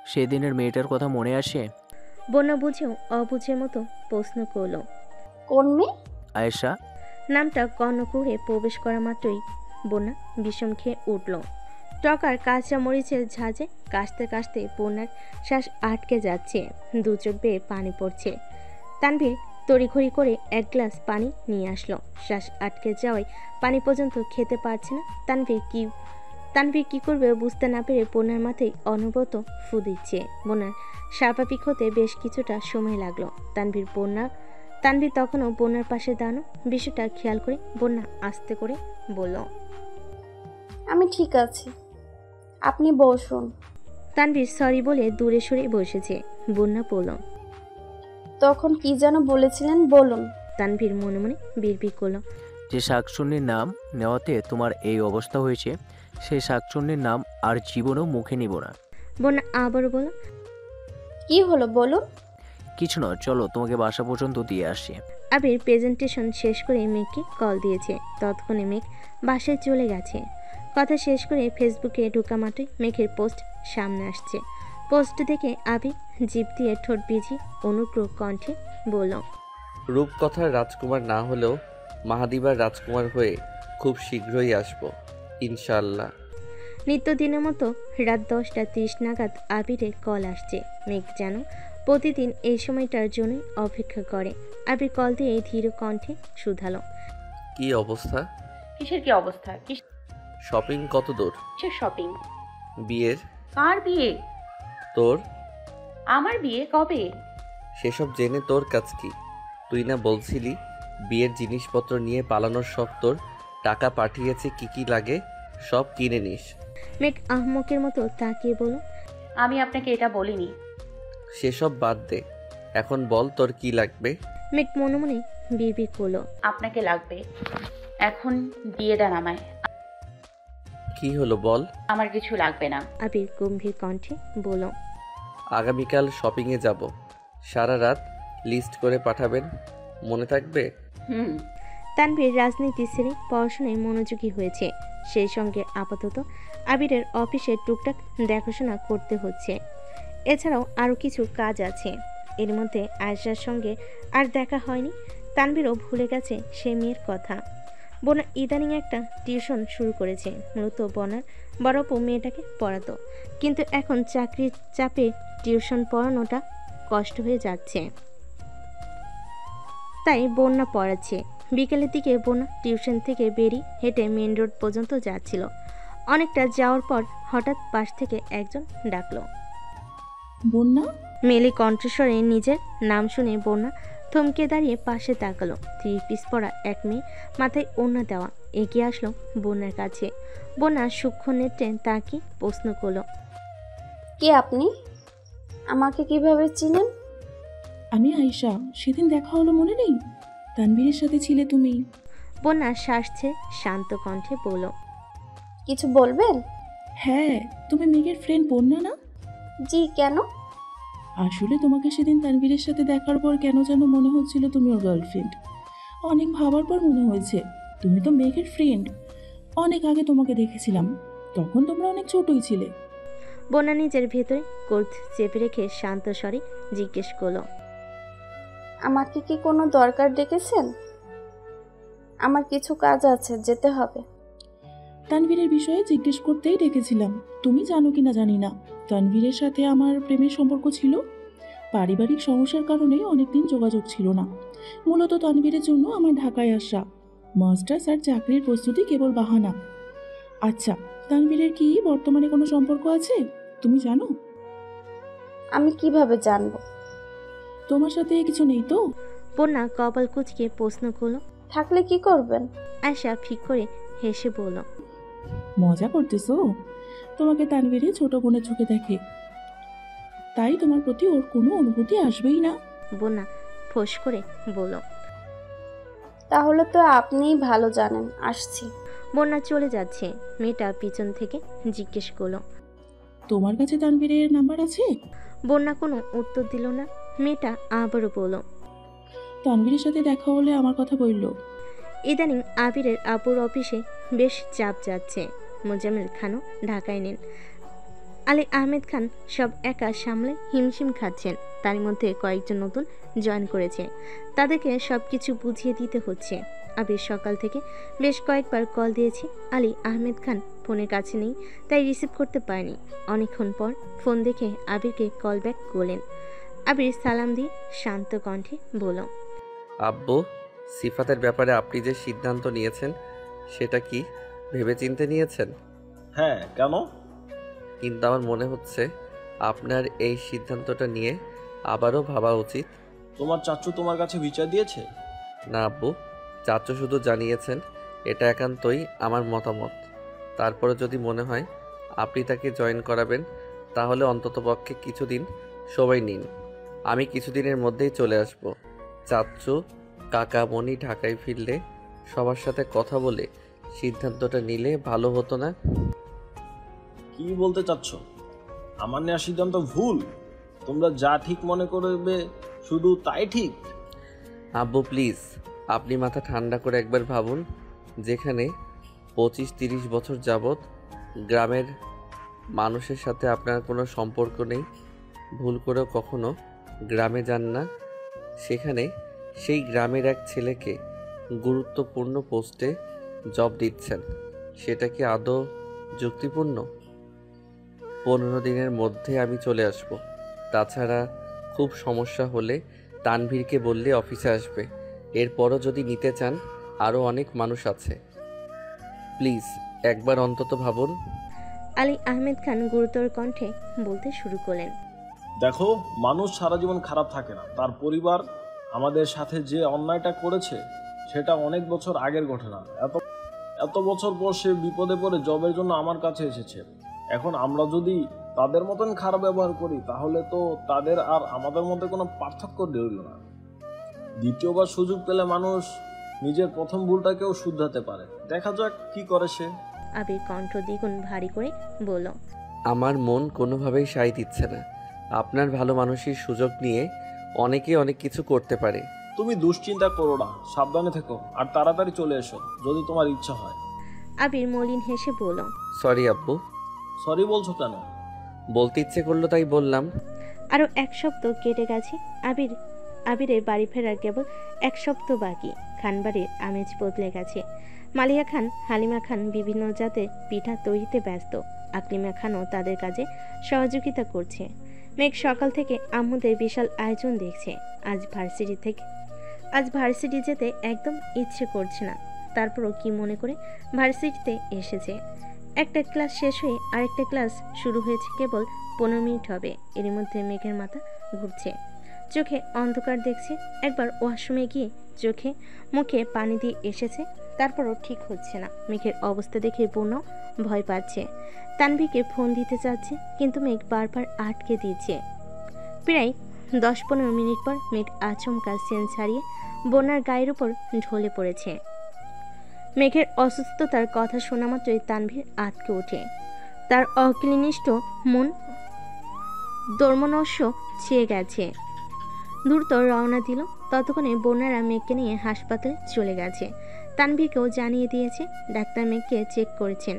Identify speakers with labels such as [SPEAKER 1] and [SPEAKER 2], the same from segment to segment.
[SPEAKER 1] সেদিনের মেয়েটার কথা মনে আসে?
[SPEAKER 2] বন্যা বুঝেও অবুঝের মতো প্রশ্ন করল।
[SPEAKER 3] কোন মেয়ে?
[SPEAKER 1] আয়েশা।
[SPEAKER 2] নামটা কর্ণকুহরে প্রবেশ করা মাত্রই বন্যা বিষম খেয়ে উঠল। টকার কাঁচা মরিচের ঝাঁঝে কাশতে কাশতে বন্যার শ্বাস আটকে যাচ্ছে, দু চোখ বেয়ে পানি পড়ছে। তানভীর তড়িঘড়ি করে এক গ্লাস পানি নিয়ে আসলো। শ্বাস আটকে যাওয়ায় পানি পর্যন্ত খেতে পারছে না। তানভীর কি করবে বুঝতে না পেরে বন্যার মাথায় অনবরত ফু দিচ্ছে। বন্যার স্বাভাবিক হতে বেশ কিছুটা সময় লাগলো। তানভীর তখনও বন্যার পাশে দাঁড়ানো। বিষয়টা খেয়াল করে বন্যা আস্তে করে বলল,
[SPEAKER 3] আমি ঠিক আছি, আপনি বসুন।
[SPEAKER 2] তানভীর সরি বলে দূরে সরে বসেছে। বন্যা বলল,
[SPEAKER 3] তখন কি যেন বলেছিলেন, বলুন।
[SPEAKER 2] তানভীর মনে মনে বিড়বিড় করল,
[SPEAKER 1] যে শাকচুন্নির নাম নেওয়াতে তোমার এই অবস্থা হয়েছে, সেই শাকচুন্নির নাম আর জীবনেও মুখে নিব না।
[SPEAKER 2] বন্যা আবারও বলল,
[SPEAKER 3] কি হলো বলুন।
[SPEAKER 1] কিছু নয়, চলো তোমাকে বাসা পর্যন্ত দিয়ে আসি।
[SPEAKER 2] আবির প্রেজেন্টেশন শেষ করে মেঘকে কল দিয়েছে। ততক্ষণে মেঘ বাসায় চলে গেছে। কথা শেষ করে ফেসবুকে ঢোকা মাত্রই মেঘের পোস্ট সামনে আসছে। পোস্ট দেখে আবির জিভ দিয়ে ঠোঁট ভিজি অনুগ্র কণ্ঠে বলল,
[SPEAKER 4] রূপকথার রাজকুমার না হলেও মাহাদিবার রাজকুমার হয়ে খুব শীঘ্রই আসব, ইনশাআল্লাহ।
[SPEAKER 2] নিত্যদিনের মতো রাত 10টা 30 নাগাদ আবিরের কল আসছে। মেঘ যেন প্রতিদিন এই সময়টার জন্যই অপেক্ষা করে। আবির কল দিয়ে ধীর কণ্ঠে শুধালো,
[SPEAKER 4] কি অবস্থা?
[SPEAKER 5] কিসের কি অবস্থা?
[SPEAKER 4] শপিং কত দূর?
[SPEAKER 5] কিসের শপিং?
[SPEAKER 4] বিয়ের।
[SPEAKER 5] কার বিয়ে?
[SPEAKER 4] তোর।
[SPEAKER 5] আমার বিয়ে কবে?
[SPEAKER 4] সেসব জেনে তোর কাজ কি? তুই না বলছিলি বিয়ের জিনিসপত্র নিয়ে পালানোর শখ তোর? টাকা পাঠিয়েছে, কি কি লাগে সব কিনে নিস।
[SPEAKER 2] মেঘ আহমকের মতো তাকিয়ে বলল,
[SPEAKER 5] আমি আপনাকে এটা বলিনি।
[SPEAKER 4] সেসব বাদ দে, এখন বল তোর কি লাগবে।
[SPEAKER 2] মেঘ মনে মনে বিড়বিড় করলো,
[SPEAKER 5] আপনাকে লাগবে। এখন দিয়ে দেন আমায়।
[SPEAKER 4] কি হলো বল।
[SPEAKER 5] আমার কিছু লাগবে না।
[SPEAKER 2] আবির গম্ভীর কণ্ঠে বলল,
[SPEAKER 4] আগামীকাল শপিংয়ে যাব, সারা রাত লিস্ট করে পাঠাবেন, মনে থাকবে?
[SPEAKER 5] হুম।
[SPEAKER 2] তানভীর রাজনীতি ছেড়ে পড়াশোনায় মনোযোগী হয়েছে। সেই সঙ্গে আপাতত আবিরের অফিসে টুকটাক দেখাশোনা করতে হচ্ছে। এছাড়াও আরও কিছু কাজ আছে। এর মধ্যে আয়েশার সঙ্গে আর দেখা হয়নি। তানভীরও ভুলে গেছে সে মেয়ের কথা। বোনা ইদানিং একটা টিউশন শুরু করেছে। মূলত বনার বড় আপু মেয়েটাকে পড়াতো, কিন্তু এখন চাকরির চাপে টিউশন পড়ানোটা কষ্ট হয়ে যাচ্ছে, তাই বন্যা পড়াচ্ছে। বিকেলের দিকে বন্যা টিউশন থেকে বেরিয়ে হেঁটে মেন রোড পর্যন্ত যাচ্ছিল। অনেকটা যাওয়ার পর হঠাৎ পাশ থেকে একজন ডাকলো,
[SPEAKER 6] বন্যা।
[SPEAKER 2] মেলি কণ্ঠস্বরে নিজের নাম শুনে বন্যা থমকে দাঁড়িয়ে পাশে তাকালো। 3 পিস পরা এক মেয়ে, মাথায় ওড়না দেওয়া, এগিয়ে আসলো বন্যার কাছে। বন্যা সূক্ষ্ম নেত্রে তাকিয়ে প্রশ্ন করলো,
[SPEAKER 3] কে আপনি? আমাকে কিভাবে চিনেন?
[SPEAKER 6] আমি আয়েশা, সেদিন দেখা হলো মনে নেই? তানভীরের সাথে ছিলে তুমি।
[SPEAKER 2] বন্যা শ্বাস ছেড়ে শান্ত কণ্ঠে বলল,
[SPEAKER 3] কিছু বলবেন?
[SPEAKER 6] হ্যাঁ, তুমি মেঘের ফ্রেন্ড বন্যা না?
[SPEAKER 3] জি, কেন?
[SPEAKER 6] আসলে তোমাকে সেদিন তানভীরের সাথে দেখার পর কেন যেন মনে হচ্ছিল তুমি ওর গার্লফ্রেন্ড। অনেক ভাবার পর মনে হয়েছে তুমি তো মেঘের ফ্রেন্ড। অনেক আগে তোমাকে দেখেছিলাম, তখন তোমরা অনেক ছোটই ছিলে।
[SPEAKER 2] বন্যা নিজের ভেতরে ক্রোধ চেপে রেখে শান্ত স্বরে জিজ্ঞেস করলো,
[SPEAKER 3] আমাকে কি কোনো দরকার ডেকেছেন? আমার কিছু কাজ আছে, যেতে হবে।
[SPEAKER 6] তানভীরের বিষয়ে জিজ্ঞেস করতেই ডেকেছিলাম। তুমি জানো কিনা জানি না, তানভীরের সাথে আমার প্রেমের সম্পর্ক ছিল। পারিবারিক সমস্যার কারণে অনেকদিন যোগাযোগ ছিল না। মূলত তানভীরের জন্য আমার ঢাকায় আসা। মাস্টার্স আর চাকরির প্রস্তুতি কেবল বাহানা। আচ্ছা, তানভীরের কি বর্তমানে কোনো সম্পর্ক আছে তুমি জানো?
[SPEAKER 3] আমি কিভাবে জানবো?
[SPEAKER 6] তোমার সাথে কিছু নেই তো?
[SPEAKER 2] বন্যা কপাল কুঁচকে প্রশ্ন করলো।
[SPEAKER 3] থাকলে কি করবেন?
[SPEAKER 2] আয়শা ফিক করে হেসে বলল,
[SPEAKER 6] মজা করতেছো? তোমাকে তানভীরে ছোট বোনের চোখে দেখে, তাই তোমার প্রতি ওর কোনো অনুভূতি আসবেই না।
[SPEAKER 2] বন্যা ফোঁস করে বলল,
[SPEAKER 3] তাহলে তো আপনিই ভালো জানেন, আসছি।
[SPEAKER 2] বন্যা চলে যাচ্ছে। মেয়েটা পিছন থেকে জিজ্ঞেস করলো,
[SPEAKER 6] তোমার কাছে তানভীরের নাম্বার আছে?
[SPEAKER 2] বন্যা কোনো উত্তর দিল না। মেয়েটা আবারও বলল,
[SPEAKER 6] তানভীরের সাথে দেখা হলে আমার কথা বলল।
[SPEAKER 2] ইদানিং আবিরের আপুর অফিসে বেশ চাপ যাচ্ছে। মোজাম্মেল খানও ঢাকায় নেন। আলী আহমেদ খান সব একা সামলে হিমশিম খাচ্ছেন। তার মধ্যে কয়েকজন নতুন জয়েন করেছে, তাদেরকে সবকিছু বুঝিয়ে দিতে হচ্ছে। আবির সকাল থেকে বেশ কয়েকবার কল দিয়েছি, আলী আহমেদ খান ফোনের কাছে নেই, তাই রিসিভ করতে পারেনি। অনেকক্ষণ পর ফোন দেখে আবিরকে কল ব্যাক করলেন। আবির সালাম দিয়ে শান্ত কণ্ঠে বলল,
[SPEAKER 4] আব্বু, সিফাতের ব্যাপারে আপনি যে সিদ্ধান্ত নিয়েছেন সেটা কি ভেবেচিন্তে নিয়েছেন?
[SPEAKER 7] হ্যাঁ, কেন?
[SPEAKER 4] কিন্তু আমার মনে হচ্ছে আপনার এই সিদ্ধান্তটা নিয়ে আবারও ভাবা উচিত।
[SPEAKER 7] তোমার চাচু তোমার কাছে বিচার দিয়েছে?
[SPEAKER 4] না আব্বু, চাচু শুধু জানিয়েছেন এটা একান্তই আমার মতামত। তারপরে যদি মনে হয় আপনি তাকে জয়েন করাবেন তাহলে অন্ততপক্ষে কিছুদিন সময় নিন। আমি কিছুদিনের মধ্যেই চলে আসব। চাচু কাকা মনি ঢাকায় ফিরলে সবার সাথে কথা বলে সিদ্ধান্তটা নিলে ভালো হতো না?
[SPEAKER 7] কি বলতে চাচ্ছ? আমার নেওয়া সিদ্ধান্ত ভুল? তোমরা যা ঠিক মনে করবে শুধু তাই ঠিক?
[SPEAKER 4] আব্বু প্লিজ, আপনি মাথা ঠান্ডা করে একবার ভাবুন। যেখানে 25-30 বছর যাবৎ গ্রামের মানুষের সাথে আপনার কোনো সম্পর্ক নেই, ভুল করেও কখনো গ্রামে যান না, সেখানে সেই গ্রামের এক ছেলেকে গুরুত্বপূর্ণ পোস্টে জব দিচ্ছেন, সেটা কি আদৌ যুক্তিপূর্ণ? 15 দিনের মধ্যে আমি চলে আসব। তাছাড়া খুব সমস্যা হলে তানভীরকে বললে অফিসে আসবে। এরপরও যদি নিতে চান আরও অনেক মানুষ আছে। প্লিজ একবার অন্তত ভাবুন।
[SPEAKER 2] আলী আহমেদ খান গুরুতর কণ্ঠে বলতে শুরু করলেন,
[SPEAKER 7] দেখো, মানুষ সারা জীবন খারাপ থাকে না। তার পরিবার আমাদের সাথে যে অন্যায়টা করেছে সেটা অনেক বছর আগের ঘটনা। এত বছর পর সে বিপদে পড়ে জবের জন্য আমার কাছে এসেছে। এখন আমরা যদি তাদের মতন খারাপ ব্যবহার করি তাহলে তো তাদের আর আমাদের মধ্যে কোনো পার্থক্য রইল না। দ্বিতীয়বার সুযোগ পেলে মানুষ নিজের প্রথম ভুলটাকেও শুধরাতে পারে। দেখা যাক কি করে সে।
[SPEAKER 2] আবির কণ্ঠ দ্বিগুণ ভারী করে বলল,
[SPEAKER 4] আমার মন কোনোভাবেই সায় দিচ্ছে না। আপনার ভালো মানুষের সুযোগ নিয়ে অনেকে অনেক কিছু করতে পারে।
[SPEAKER 7] তুমি দুশ্চিন্তা করো না, সাবধানে থেকো আর তাড়াতাড়ি চলে এসো যদি তোমার ইচ্ছা হয়।
[SPEAKER 2] আবির মলিন হেসে বলল,
[SPEAKER 4] সরি আব্বু।
[SPEAKER 7] সরি বলছো কেন?
[SPEAKER 4] বলতে ইচ্ছে করলো তাই বললাম।
[SPEAKER 2] আরও এক সপ্তাহ কেটে গেছে। আবিরের বাড়ি ফেরার কেবল এক সপ্তাহ বাকি। খানবাড়ির আমেজ বদলে গেছে। মালিয়া খান, হালিমা খান বিভিন্ন জাতের পিঠা তৈরিতে ব্যস্ত। আকলিমা খানও তাদের কাজে সহযোগিতা করছে। মেঘ সকাল থেকে আম্মুদের বিশাল আয়োজন দেখছে। আজ ভার্সিটি যেতে একদম ইচ্ছে করছে না, তারপরও কি মনে করে ভার্সিটিতে এসেছে। একটা ক্লাস শেষ হয়ে আরেকটা ক্লাস শুরু হয়েছে, কেবল 15 মিনিট হবে। এর মধ্যে মেঘের মাথা ঘুরছে, চোখে অন্ধকার দেখছে। একবার ওয়াশরুমে গিয়ে চোখে মুখে পানি দিয়ে এসেছে, তারপরও ঠিক হচ্ছে না। মেঘের অবস্থা দেখে বোনও ভয় পাচ্ছে। তানভীরকে ফোন দিতে চাচ্ছে, কিন্তু মেঘ বারবার আটকে দিচ্ছে। প্রায় 10-15 মিনিট পর মেঘ আচমকা সেন্স হারিয়ে বোনার গায়ের উপর ঢলে পড়েছে। মেঘের অসুস্থতার কথা শোনা মাত্রই তানভীর আটকে ওঠে। তার অক্লিনিষ্ট মন দর্মনস্য ছেয়ে গেছে। দ্রুত রওনা দিল। ততক্ষণে বোনারা মেঘকে নিয়ে হাসপাতালে চলে গেছে। তানভীরকেও জানিয়ে দিয়েছে। ডাক্তার মেঘকে চেক করেছেন।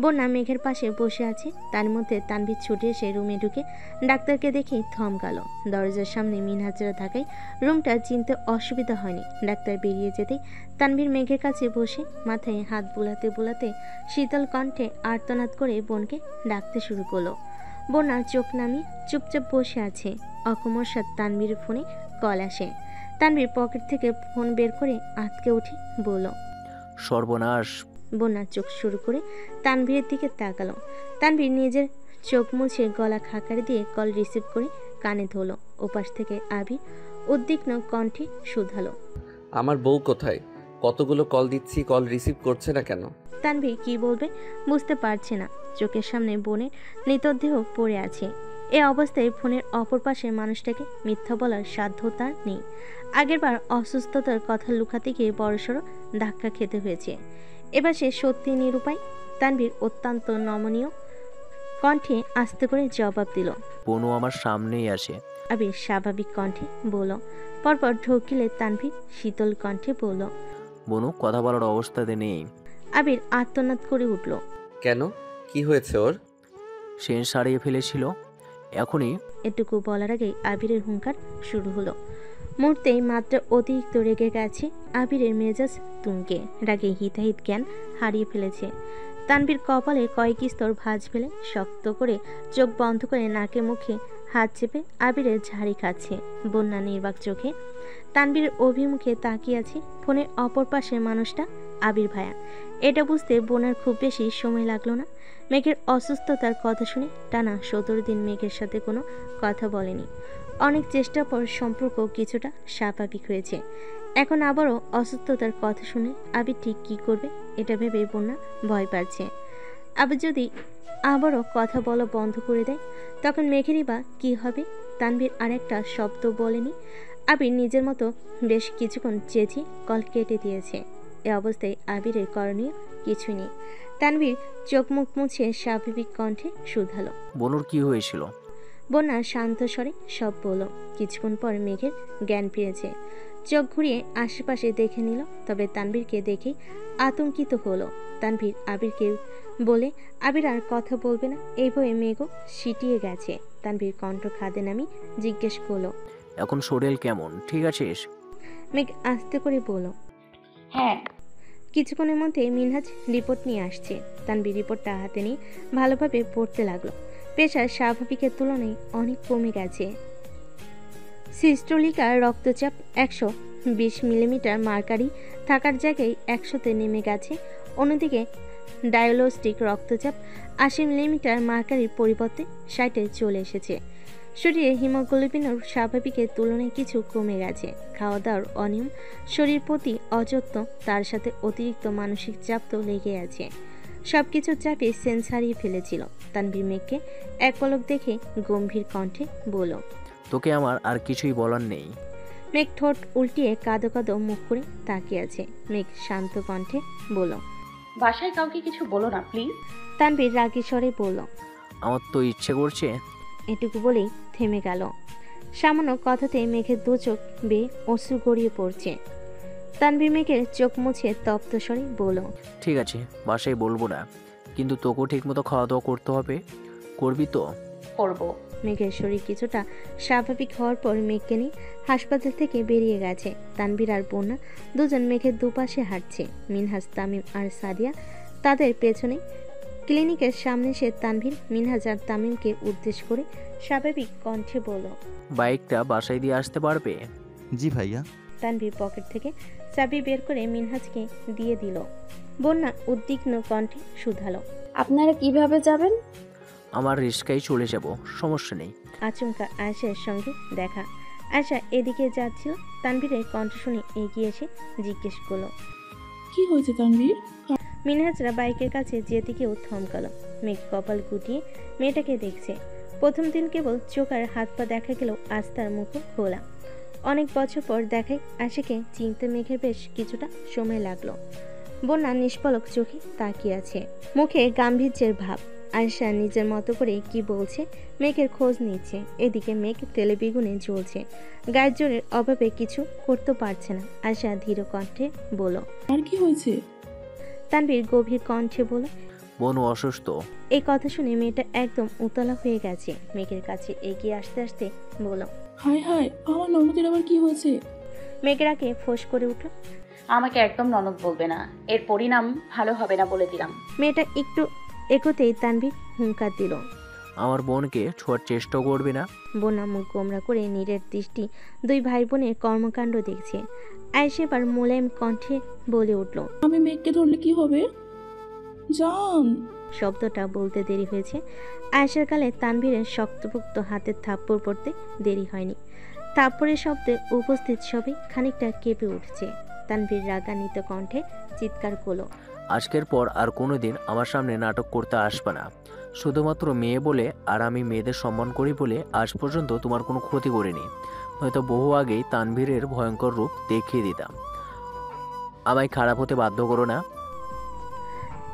[SPEAKER 2] বোনা মেঘের পাশে বসে আছে। তার মধ্যে তানভীর ছুটে এসে রুমে ঢুকে ডাক্তারকে দেখেই থমকাল। দরজার সামনে মিনহাজরা থাকায় রুমটা চিনতে অসুবিধা হয়নি। ডাক্তার বেরিয়ে যেতেই তানভীর মেঘের কাছে বসে মাথায় হাত বুলাতে বুলাতে শীতল কণ্ঠে আর্তনাদ করে বোনকে ডাকতে শুরু করলো। বোনা চোখ নামিয়ে চুপচাপ বসে আছে। অকমর সাথে তানভীরের ফোনে কল আসে। তানভীর পকেট থেকে ফোন বের করে আটকে উঠে বলল,
[SPEAKER 1] সর্বনাশ।
[SPEAKER 2] বোনা চোখ শুরু করে তানভীরের দিকে তাকালো। তানভীর নিজের চোখ মুছে গলা খাকারি দিয়ে কল রিসিভ করে কানে ধরল। ওপাশ থেকে আবির উদ্বিগ্ন কণ্ঠে শুধালো,
[SPEAKER 4] আমার বউ কোথায়? কতগুলো কল দিচ্ছি, কল রিসিভ করছে না কেন?
[SPEAKER 2] তানভীর কি বলবে বুঝতে পারছে না। চোখের সামনে বোনের মৃতদেহ পড়ে আছে। এ অবস্থায় ফোনের অপর পাশের মানুষটাকে মিথ্যা বলার সাধ্য তার নেই। আগেরবার অসুস্থতার কথা লুকাতে গিয়ে বড়সড় ধাক্কা খেতে হয়েছে। এবার সে সত্যি নিরুপায়। তানভীর অত্যন্ত নমনীয় কণ্ঠে আস্তে করে জবাব দিল,
[SPEAKER 1] বনু আমার সামনেই আসে।
[SPEAKER 2] আবির স্বাভাবিক কণ্ঠে বলল। পরপর ঢোকিলে তানভীর শীতল কণ্ঠে বলল,
[SPEAKER 1] বনু কথা বলার অবস্থাতে নেই।
[SPEAKER 2] আবির আর্তনাদ করে উঠল।
[SPEAKER 4] কেন, কি হয়েছে ওর?
[SPEAKER 1] সেন্স হারিয়ে ফেলেছিল। এখনই
[SPEAKER 2] এটুকু বলার আগেই আবিরের হুঙ্কার শুরু হলো। মুহূর্তেই মাত্রা অতিরিক্ত রেগে গেছে আবিরের মেজাজ তুঙ্গে, রাগে হিতাহিত জ্ঞান হারিয়ে ফেলেছে। তানভীর কপালে কয়েক স্তর ভাঁজ ফেলে শক্ত করে চোখ বন্ধ করে নাকে মুখে হাত চেপে আবিরের ঝাড়ি খাচ্ছে। বন্যা নির্বাক চোখে তানভীরের অভিমুখে তাকিয়ে আছে। ফোনের অপর পাশের মানুষটা আবির ভাইয়া। এটা বুঝতে বোনার খুব বেশি সময় লাগলো না। মেঘের অসুস্থতার কথা শুনে টানা 17 দিন মেঘের সাথে কোনো কথা বলেনি। অনেক চেষ্টার পর সম্পর্ক কিছুটা স্বাভাবিক হয়েছে। এখন আবারও অসুস্থতার কথা শুনে আবির ঠিক কী করবে এটা ভেবে বন্যা ভয় পাচ্ছে। আবার যদি আবারও কথা বলা বন্ধ করে দেয় তখন মেঘেরই বা কী হবে? তানভীর আরেকটা শব্দ বলেনি। আবির নিজের মতো বেশ কিছুক্ষণ চেঁচিয়ে কল কেটে দিয়েছে। এ অবস্থায় আবিরের করণীয় কিছু নেই। তানভীর চোখ মুখ মুছে স্বাভাবিক কণ্ঠে শুধালো।
[SPEAKER 1] বনুর কি হয়েছিল?
[SPEAKER 2] বন্যা শান্ত স্বরে সব বলল। কিছুক্ষণ পর মেঘের জ্ঞান ফিরেছে। চোখ ঘুরিয়ে আশেপাশে দেখে নিল, তবে তানভীরকে দেখে আতঙ্কিত হলো। তানভীর আবিরকে বলে আবির আর কথা বলবে না এই ভয়ে মেঘও সিটিয়ে গেছে। তানভীর কণ্ঠ খাদে নামি জিজ্ঞেস করলো,
[SPEAKER 1] এখন শরীর কেমন? ঠিক আছিস?
[SPEAKER 2] মেঘ আস্তে করে বলল,
[SPEAKER 5] হ্যাঁ।
[SPEAKER 2] কিছুক্ষণের মধ্যে মিনহাজ রিপোর্ট নিয়ে আসছে। তানভীর রিপোর্টটা হাতে নিয়ে ভালোভাবে পড়তে লাগলো। প্রেশার স্বাভাবিকের তুলনায় অনেক কমে গেছে। সিস্টোলিক আর রক্তচাপ 120 মিলিমিটার মার্কারি থাকার জায়গায় 100-তে নেমে গেছে। অন্যদিকে ডায়াগনস্টিক রক্তচাপ 80 মিলিমিটার মার্কারির পরিবর্তে 60-এ চলে এসেছে। শরীরে হিমোগ্লোবিনও স্বাভাবিকের তুলনায় কিছু কমে গেছে। খাওয়া দাওয়ার অনিয়ম, শরীর প্রতি অযত্ন, তার সাথে অতিরিক্ত মানসিক চাপ তো লেগে আছে। সব কিছুর চাপে সেন্স হারিয়ে ফেলেছিল। তানভীর মেঘকে এক পলক দেখে গম্ভীর কণ্ঠে বলল,
[SPEAKER 1] তোকে আমার আর কিছুই বলার নেই।
[SPEAKER 2] মেঘ ঠোঁট উল্টিয়ে কাঁদো কাঁদো মুখ করে তাকিয়ে আছে। মেঘ শান্ত কণ্ঠে বলল,
[SPEAKER 5] বাসায় কাউকে কিছু বলো না প্লিজ।
[SPEAKER 2] তানভীর রাগী স্বরে বলল,
[SPEAKER 1] আমার তো ইচ্ছে করছে।
[SPEAKER 2] এটুকু বলেই থেমে গেল। সামান্য কথাতে মেঘের দু চোখ বেয়ে অশ্রু গড়িয়ে পড়ছে। তানভীর মেঘের চোখ মুছে তপ্ত স্বরে বলল,
[SPEAKER 1] ঠিক আছে, বাসায় বলবো না, কিন্তু তোকেও ঠিকমতো খাওয়া দাওয়া করতে হবে। করবি তো?
[SPEAKER 5] করবো।
[SPEAKER 2] মেঘের শরীর কিছুটা স্বাভাবিক হওয়ার পর মেঘকে নিয়ে হাসপাতাল থেকে বেরিয়ে গেছে। তানভীর আর বন্যা দুজন মেঘের দুপাশে হাঁটছে। মিনহাজ, তামিম আর সাদিয়া তাদের পেছনে। ক্লিনিকের সামনে সে তানভীর মিনহাজ আর তামিমকে উদ্দেশ্য করে স্বাভাবিক কণ্ঠে বলল,
[SPEAKER 1] বাইকটা বাসায় দিয়ে আসতে পারবে?
[SPEAKER 8] জি ভাইয়া।
[SPEAKER 2] তানভীর পকেট থেকে চাবি বের করে মিনহাজকে দিয়ে দিল। বন্যা উদ্বিগ্ন কণ্ঠে শুধালো,
[SPEAKER 3] আপনারা কিভাবে যাবেন?
[SPEAKER 1] আমার রিস্কায় চলে যাব, সমস্যা নেই।
[SPEAKER 2] আচমকা আয়েশার সঙ্গে দেখা। আয়েশা এদিকে যাচ্ছিল। তানভীরের কণ্ঠ শুনে এগিয়ে এসে জিজ্ঞেস করলো,
[SPEAKER 6] কি হয়েছে তানভীর?
[SPEAKER 2] মিনহাজরা বাইকের কাছে যেতে গিয়েও থমকালো। মেঘ কপাল গুটিয়ে মেয়েটাকে দেখছে। প্রথম দিন কেবল চোখ আর হাত পা দেখা গেলেও আজ তার মুখও খোলা। অনেক বছর পর দেখায় আশিকে চিনতে মেঘের বেশ কিছুটা সময় লাগলো। বন্যা নিষ্পলক চোখে তাকিয়ে আছে, মুখে গাম্ভীর্যের ভাব। আয়েশা নিজের মতো করে কি বলছে মেঘের খোঁজ নিচ্ছে। এদিকে মেঘ তেলে বেগুনে জ্বলছে, গায়ের জোরের অভাবে কিছু করতে পারছে না। আয়েশা ধীর কণ্ঠে বলল,
[SPEAKER 6] আর কি হয়েছে?
[SPEAKER 2] তানভীর গভীর কণ্ঠে বলল,
[SPEAKER 1] বনু অসুস্থ।
[SPEAKER 2] এই কথা শুনে মেয়েটা একদম উতলা হয়ে গেছে। মেঘের কাছে এগিয়ে আসতে আসতে বলল,
[SPEAKER 6] হায় হায়, আমার ননদের আবার কি হয়েছে?
[SPEAKER 2] মেঘরাকে ফোঁস করে উঠল।
[SPEAKER 5] আমাকে একদম ননদ বলবে না, এর পরিণাম ভালো হবে না বলে দিলাম।
[SPEAKER 2] মেয়েটা একটু এগোতেই তানভীর হুঙ্কার দিল,
[SPEAKER 1] আমার বোনকে ছোঁয়ার চেষ্টা করবে না।
[SPEAKER 2] বন্যা মুখ গোমরা করে নীরের দৃষ্টি দুই ভাই বোনের কর্মকাণ্ড দেখছে। আয়েশা এবার মোলায়েম কণ্ঠে বলে উঠল,
[SPEAKER 6] আমি মেঘকে ধরলে কি হবে? জান।
[SPEAKER 2] শব্দটা বলতে দেরি হয়েছে। আয়েশার গালে তানভীরের শক্তপোক্ত হাতের থাপ্পড় পড়তে দেরি হয়নি। থাপ্পড়ের শব্দে উপস্থিত সবাই খানিকটা কেঁপে উঠছে। তানভীর রাগান্বিত কণ্ঠে চিৎকার করলো,
[SPEAKER 1] আজকের পর আর কোনোদিন আমার সামনে নাটক করতে আসবে না। শুধুমাত্র মেয়ে বলে আর আমি মেয়েদের সম্মান করি বলে আজ পর্যন্ত তোমার কোনো ক্ষতি করিনি, হয়তো বহু আগেই তানভীরের ভয়ঙ্কর রূপ দেখিয়ে দিতাম। আমায় খারাপ হতে বাধ্য করো না।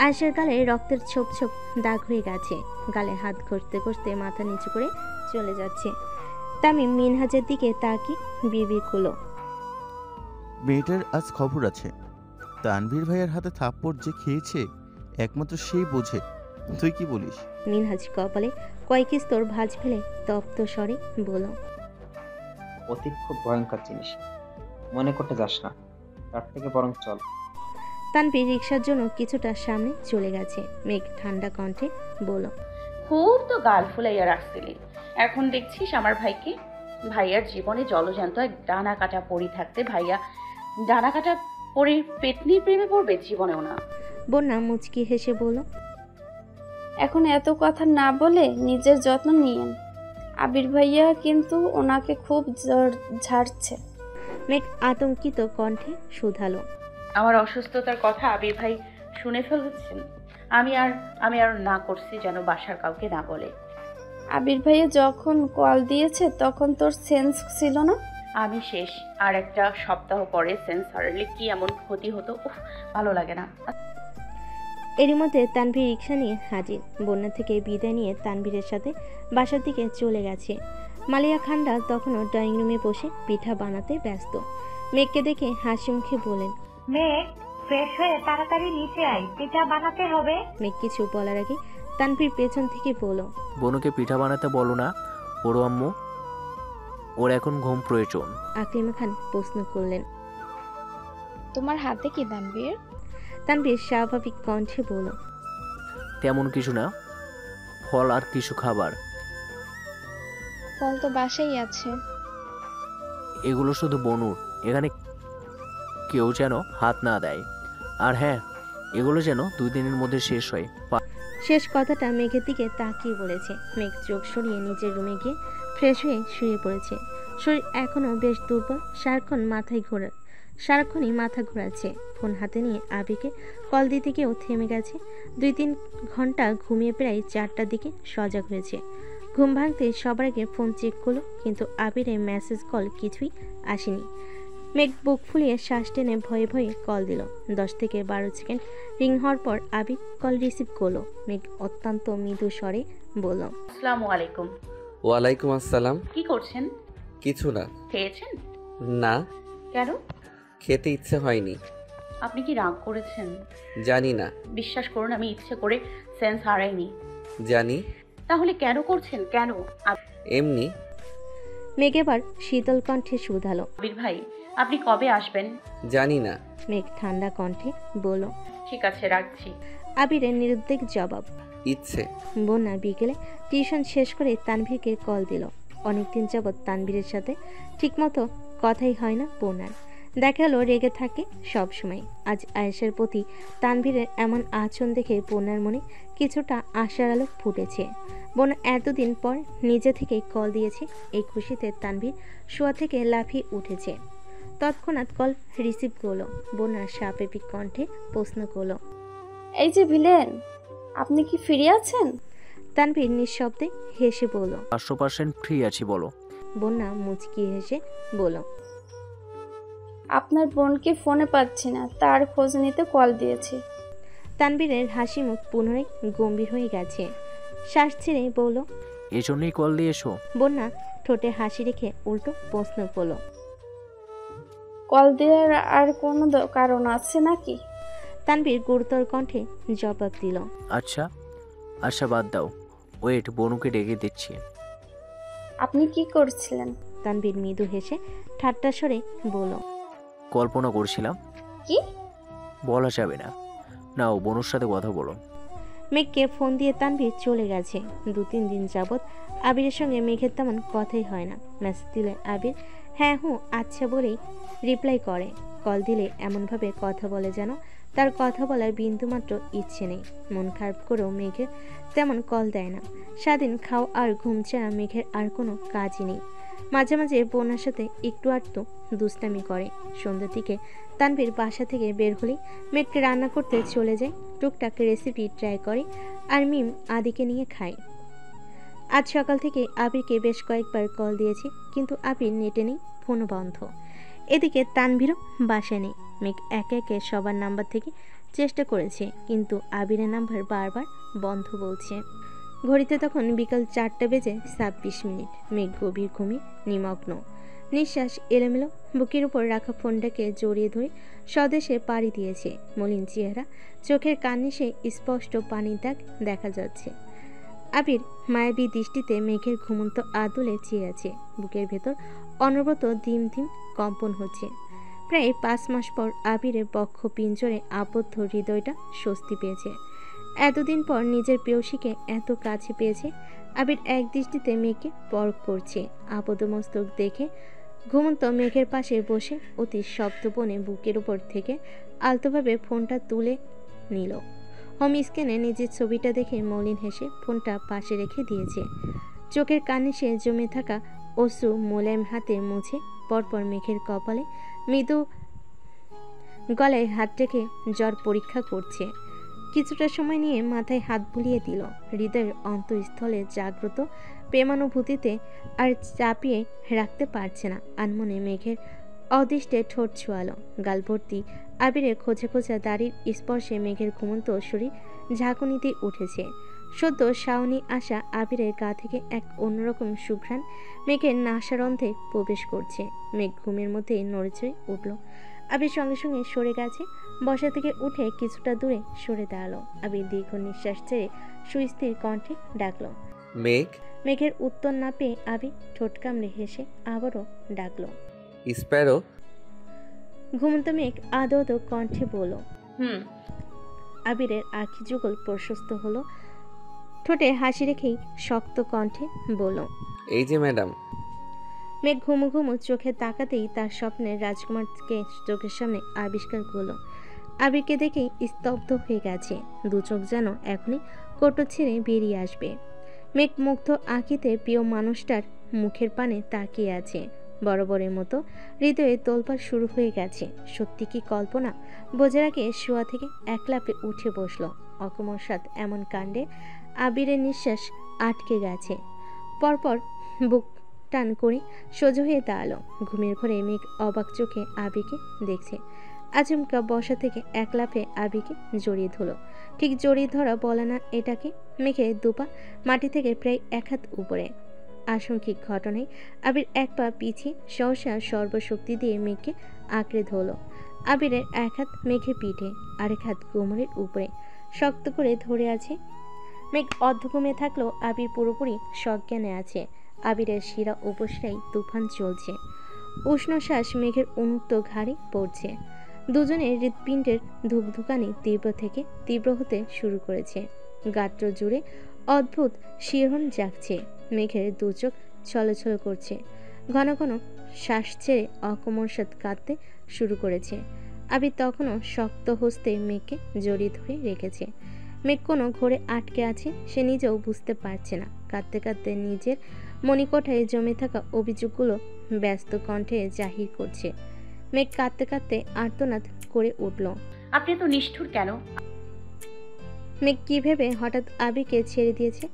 [SPEAKER 2] আয়েশার গালে রক্তের ছোপ ছোপ দাগ হয়ে গেছে। গালে হাত ঘষতে ঘষতে মাথা নিচু করে চলে যাচ্ছে। তামিম মিনহাজের দিকে তাকিয়ে বিড়বিড় করলো,
[SPEAKER 8] মেয়েটার আজ খবর আছে। তানভীর ভাইয়ের হাতে থাপ্পড় যে খেয়েছে একমাত্র সেই বোঝে তুই কি বলিস?
[SPEAKER 2] মিনহাজ কপালে কয়েক স্তর ভাঁজ ফেলে তপ্ত স্বরে বলল,
[SPEAKER 9] অতীত খুব ভয়ঙ্কর জিনিস, মনে করতে যাস না, তার থেকে বরং চল।
[SPEAKER 2] তানভীর রিক্সার জন্য কিছুটা সামনে চলে গেছে। মেঘ ঠান্ডা কণ্ঠে বলল,
[SPEAKER 5] খুব তো গাল ফুলাইয়া রাখছিলি, এখন দেখছিস আমার ভাইকে? ভাইয়ার জীবনে জলজ্যান্ত এক ডানা কাটা পড়ি থাকতে ভাইয়া ডানা কাটা পড়ির পেতনির প্রেমে পড়বে? জীবনেও না।
[SPEAKER 2] বন্যা মুচকি হেসে বলল,
[SPEAKER 3] এখন এত কথা না বলে নিজের যত্ন নিয়েন। আবির ভাইয়া কিন্তু ওনাকে খুব ঝাড়ছে।
[SPEAKER 2] মেঘ আতঙ্কিত কণ্ঠে শুধালো,
[SPEAKER 5] আমার অসুস্থতার কথা আবির ভাই শুনে ফেলেছেন? আমি আর না করছি যেন বাসার কাউকে না বলে।
[SPEAKER 3] আবির ভাইয়া যখন কল দিয়েছে তখন তোর সেন্স ছিল না?
[SPEAKER 5] আমি শেষ, আর একটা সপ্তাহ পরে সেন্স হারালে কি এমন ক্ষতি হতো, উফ ভালো লাগে না।
[SPEAKER 2] এরই মধ্যে তানভীর রিক্সা নিয়ে হাজির। বন্যা থেকে বিদায় নিয়ে তানভীরের সাথে বাসার দিকে চলে গেছে। মালিয়া খান্ডা তখনও ড্রয়িং রুমে বসে পিঠা বানাতে ব্যস্ত। মেঘকে দেখে হাসি মুখে বলেন,
[SPEAKER 10] মেঘ, ফ্রেশ হয়ে তাড়াতাড়ি নিচে আয়, পিঠা বানাতে হবে।
[SPEAKER 2] মেঘ কিছু বলার আগে তানভীর পেছন থেকে বলল,
[SPEAKER 1] বনুকে পিঠা বানাতে বলো না, ওরও আম্মু, ওর এখন ঘুম প্রয়োজন।
[SPEAKER 2] আকলিমা খান প্রশ্ন করলেন,
[SPEAKER 3] তোমার হাতে কি তানভীর?
[SPEAKER 2] তানভীর স্বাভাবিক কণ্ঠে বলল,
[SPEAKER 1] তেমন কিছু না, ফল আর কিছু খাবার।
[SPEAKER 3] ফল তো বাসাই আছে।
[SPEAKER 1] এগুলো শুধু বনুর, এখানে কেউ যেন হাত না দেয়। আর হ্যাঁ, এগুলো যেন 2 দিনের মধ্যে শেষ হয়।
[SPEAKER 2] শেষ কথাটা মেঘের দিকে তাকিয়ে বলেছে। মেঘ চোখ সরিয়ে নিজের রুমে গিয়ে ফ্রেশ হয়ে শুয়ে পড়েছে। শরীর এখনও বেশ দুর্বল, সারাক্ষণই মাথা ঘোরাচ্ছে। ফোন হাতে নিয়ে আবিকে কল দিতে গিয়েও থেমে গেছে। 2-3 ঘন্টা ঘুমিয়ে প্রায় 4টার দিকে সজাগ হয়েছে। ঘুম ভাঙতে সবার আগে ফোন চেক করলো, কিন্তু আবিরের মেসেজ কল কিছুই আসেনি। মেঘ বুক ফুলিয়ে শ্বাস টেনে ভয়ে ভয়ে কল দিল। 10 থেকে 12 সেকেন্ড রিং হওয়ার পর আবির কল রিসিভ করলো। মেঘ অত্যন্ত মৃদু স্বরে বলল,
[SPEAKER 5] আসসালামু আলাইকুম।
[SPEAKER 4] ওয়ালাইকুম আসসালাম।
[SPEAKER 5] কি করছেন?
[SPEAKER 4] কিছু না।
[SPEAKER 5] খেয়েছেন?
[SPEAKER 4] না,
[SPEAKER 5] কেন?
[SPEAKER 4] খেতে ইচ্ছে হয়নি।
[SPEAKER 5] আপনি কি রাগ করেছেন?
[SPEAKER 4] জানি না।
[SPEAKER 5] বিশ্বাস করুন, আমি ইচ্ছে করে সেন্স হারাইনি।
[SPEAKER 4] জানি।
[SPEAKER 5] তাহলে কেন করছেন? কেন?
[SPEAKER 4] এমনি।
[SPEAKER 2] মেঘ এবার শীতল কণ্ঠে শুধালো,
[SPEAKER 5] আবির ভাই, আপনি কবে আসবেন?
[SPEAKER 4] জানি না।
[SPEAKER 2] মেঘ ঠান্ডা কণ্ঠে বলল,
[SPEAKER 5] ঠিক আছে, রাখছি।
[SPEAKER 2] আবিরের নিরুদ্বেগ জবাব।
[SPEAKER 4] ইচ্ছে।
[SPEAKER 2] বন্যা বিকেলে টিউশন শেষ করে তানভীরকে কল দিল। অনেকদিন যাবৎ তানভীরের সাথে ঠিকমতো কথাই হয় না বন্যার। দেখা গেল রেগে থাকে সব সময়। আজ আয়েশার প্রতি তানভীরের এমন আচরণ দেখে বন্যার মনে কিছুটা আশার আলো ফুটেছে। বন্যা এতদিন পর নিজে থেকেই কল দিয়েছে। এই খুশিতে তানভীর শোয়া থেকে লাফিয়ে উঠেছে। তৎক্ষণাৎ কল রিসিভ করলো। বন্যার স্বাভাবিক কণ্ঠে প্রশ্ন করলো,
[SPEAKER 3] এই যে ভিলেন, আপনি কি ফিরে আছেন?
[SPEAKER 2] তানভীর নিঃশব্দে হেসে বলল,
[SPEAKER 1] 500% ফ্রি আছি, বলো।
[SPEAKER 2] বন্যা মুচকি হেসে বলল,
[SPEAKER 3] আপনার বোনকে ফোনে পাচ্ছি না, তার খোঁজ নিতে কল দিয়েছি।
[SPEAKER 2] তানভীরের হাসি মুখ পুনরায় গম্ভীর হয়ে গেছে। শ্বাস ছেড়ে বলল,
[SPEAKER 1] এজন্যই কল দিয়েছো?
[SPEAKER 2] বন্যা ঠোঁটে হাসি রেখে উল্টো প্রশ্ন করল,
[SPEAKER 3] কল দেওয়ার আর কোনো কারণ আছে নাকি?
[SPEAKER 2] তানভীর গুরুতর কণ্ঠে জবাব দিল,
[SPEAKER 1] আচ্ছা আচ্ছা, বাদ দাও, ওয়েট, বনুকে ডেকে দিচ্ছি।
[SPEAKER 3] আপনি কি করছিলেন?
[SPEAKER 2] তানভীর মৃদু হেসে ঠাট্টা স্বরে বলল,
[SPEAKER 1] কল্পনা করছিলাম।
[SPEAKER 3] কি?
[SPEAKER 1] বলা যাবে না। নাও, বনুর সাথে কথা বলো।
[SPEAKER 2] মেঘকে ফোন দিয়ে তানভীর চলে গেছে। 2-3 দিন যাবৎ আবিরের সঙ্গে মেঘের তেমন কথাই হয় না। মেসেজ দিলে আবির হ্যাঁ আচ্ছা বলেই রিপ্লাই করে। কল দিলে এমনভাবে কথা বলে যেন তার কথা বলার বিন্দুমাত্র ইচ্ছে নেই। মন খারাপ করেও মেঘের তেমন কল দেয় না। সারাদিন খাওয়া আর ঘুম ছাড়া মেঘের আর কোনো কাজই নেই। মাঝে মাঝে বোনের সাথে একটু আধটু দুষ্টামি করে। সন্ধ্যার দিকে তানভীর বাসা থেকে বের হলেই মেঘকে রান্না করতে চলে যায়। টুকটাক রেসিপি ট্রাই করে আর মিম আদিকে নিয়ে খায়। আজ সকাল থেকে আবিরকে বেশ কয়েকবার কল দিয়েছি, কিন্তু আবির নেটে নেই, ফোনও বন্ধ। এদিকে তানভীরও বাসায় নেই। মেঘ একে একে সবার নাম্বার থেকে চেষ্টা করেছে, কিন্তু আবিরের নাম্বার বারবার বন্ধ বলছে। ঘড়িতে তখন বিকাল 4:26। মেঘ গভীর ঘুমে নিমগ্ন, নিঃশ্বাস এলোমেলো, বুকের উপর রাখা ফোনটাকে জড়িয়ে ধরে স্বদেশে পাড়ি দিয়েছে। মলিন চেহারা, চোখের কার্নিশে স্পষ্ট পানির দাগ দেখা যাচ্ছে। আবির মায়াবী দৃষ্টিতে মেঘের ঘুমন্ত আদলে চেয়ে আছে। বুকের ভেতর অনবরত ধিম ধিম কম্পন হচ্ছে। প্রায় 5 মাস পর আবিরের বক্ষ পিঞ্জরে আবদ্ধ হৃদয়টা স্বস্তি পেয়েছে। এতদিন পর নিজের প্রেয়সীকে এত কাছে পেয়েছে। আবির এক দৃষ্টিতে মেঘকে পরখ করছে। আপাদমস্তক দেখে ঘুমন্ত মেঘের পাশে বসে অতি শব্দবনে বুকের উপর থেকে আলতোভাবে ফোনটা তুলে নিল। হোম স্ক্রিনে নিজের ছবিটা দেখে মলিন হেসে ফোনটা পাশে রেখে দিয়েছে। চোখের কার্নিশে জমে থাকা অশ্রু মোলায়েম হাতে মুছে পরপর মেঘের কপালে মৃদু গলায় হাত রেখে জ্বর পরীক্ষা করছে। কিছুটা সময় নিয়ে মাথায় হাত বুলিয়ে দিল। হৃদয়ের অন্তঃস্থলে জাগ্রত প্রেমানুভূতিতে আর চাপিয়ে রাখতে পারছে না। আনমনে মেঘের অদৃষ্টে ঠোঁট ছোঁয়ালো। গালভর্তি আবিরের খোঁজা খোঁজা দাড়ির স্পর্শে মেঘের ঘুমন্ত শরীর ঝাঁকুনিতে উঠেছে। সদ্য শাওনি আসা আবিরের গা থেকে এক অন্যরকম সুঘ্রাণ মেঘের নাসারন্ধ্রে প্রবেশ করছে। মেঘ ঘুমের মধ্যে নড়েচড়ে উঠল। আবির সঙ্গে সঙ্গে সরে গেছে। বসা থেকে উঠে কিছুটা দূরে সরে দাঁড়ালো। আবির দীর্ঘ নিঃশ্বাস ছেড়ে সুস্থির কণ্ঠে ডাকলো,
[SPEAKER 4] মেঘ।
[SPEAKER 2] মেঘের উত্তর না পেয়ে আবির ঠোঁট কামড়ে হেসে আবারও ডাকলো,
[SPEAKER 4] স্প্যারো।
[SPEAKER 2] ঘুমন্ত মেঘ আদো আদো কণ্ঠে বলল।
[SPEAKER 5] হুম।
[SPEAKER 2] আবিরের আখি যুগল প্রশস্ত হলো। ঠোঁটে হাসি রেখেই শক্ত কণ্ঠে বলল,
[SPEAKER 4] এই যে ম্যাডাম।
[SPEAKER 2] মেঘ ঘুমু ঘুমু চোখে তাকাতেই তার স্বপ্নের রাজকুমারকে চোখের সামনে আবিষ্কার করলো। আবিরকে দেখেই স্তব্ধ হয়ে গেছে। দু চোখ যেন এখনই কোটো ছেড়ে বেরিয়ে আসবে। মেঘ মুগ্ধ আঁকিতে প্রিয় মানুষটার মুখের পানে তাকিয়ে আছে। বরাবরের মতো হৃদয়ে তোলপাড় শুরু হয়ে গেছে। সত্যি কি কল্পনা? বোঝার আগে শোয়া থেকে এক লাফে উঠে বসলো। অকস্মাৎ এমন কাণ্ডে আবিরের নিঃশ্বাস আটকে গেছে। পরপর বুক টান করে সোজা হয়ে দাঁড়ালো। ঘুমের ঘরে মেঘ অবাক চোখে আবিকে দেখছে। আচমকা বসা থেকে এক লাফে আবিকে জড়িয়ে ধরল। ঠিক জড়িয়ে ধরা বলে না এটাকে। মেঘে দুপা মাটি থেকে প্রায় 1 হাত উপরে। আশঙ্কিক ঘটনায় আবির এক পা পিছিয়ে সহসা সর্বশক্তি দিয়ে মেঘকে আঁকড়ে ধরল। আবিরের এক হাত মেঘে পিঠে, আরেক হাত কোমরের উপরে শক্ত করে ধরে আছে। মেঘ অর্ধঘুমে থাকলেও আবির পুরোপুরি সজ্ঞানে আছে। আবিরের শিরা উপশিরায় তুফান চলছে। উষ্ণ শ্বাস মেঘের উন্মুক্ত ঘাড়ে পড়ছে। দুজনের হৃৎপিণ্ডের ধুকধুকানি তীব্র থেকে তীব্র হতে শুরু করেছে। গাত্র জুড়ে অদ্ভুত শিহরণ জাগছে। মেঘের দু চোখ ছলছল করছে। ঘন ঘন শ্বাস ছেড়ে অকস্মাৎ কাঁদতে শুরু করেছে। আবির তখনও শক্ত হস্তে মেঘকে জড়িয়ে ধরে রেখেছে। মেঘ কোনো ঘোরে আটকে আছে, সে নিজেও বুঝতে পারছে না। কাঁদতে কাঁদতে নিজের মণিকোঠায় জমে থাকা অভিযোগগুলো ব্যস্ত কণ্ঠে জাহির করছে। মেঘ কাঁদতে কাঁদতে আর্তনাদ করে উঠল,
[SPEAKER 5] আপনি তো নিষ্ঠুর কেন?
[SPEAKER 2] মেঘ কি ভেবে হঠাৎ আবিরকে ছেড়ে দিয়েছে।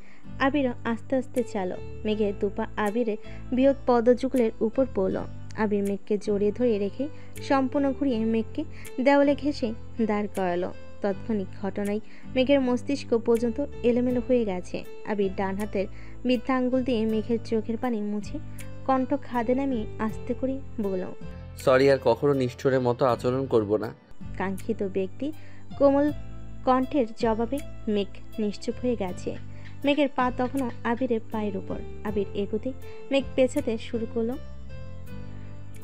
[SPEAKER 2] আবিরও আস্তে আস্তে চালো। মেঘের দুপা আবিরের বৃহৎ পদযুগলের উপর পড়ল। আবির মেঘকে জড়িয়ে ধরে রেখে সম্পূর্ণ ঘুরিয়ে মেঘকে দেওয়ালে ঘেঁষে দাঁড় করালো। তৎক্ষণিক ঘটনায় মেঘের মস্তিষ্ক পর্যন্ত এলোমেলো হয়ে গেছে। আবির ডান হাতের বৃদ্ধা আঙ্গুল দিয়ে মেঘের চোখের পানি মুছে কণ্ঠ খাদে নামিয়ে আস্তে করে বলল,
[SPEAKER 4] সরি, আর কখনো নিষ্ঠুরের মতো আচরণ করব না।
[SPEAKER 2] কাঙ্ক্ষিত ব্যক্তি কোমল কণ্ঠের জবাবে মেঘ নিশ্চুপ হয়ে গেছে। মেঘের পা তখনও আবিরের পায়ের উপর। আবির এগোতে মেঘ পেছাতে শুরু করলো।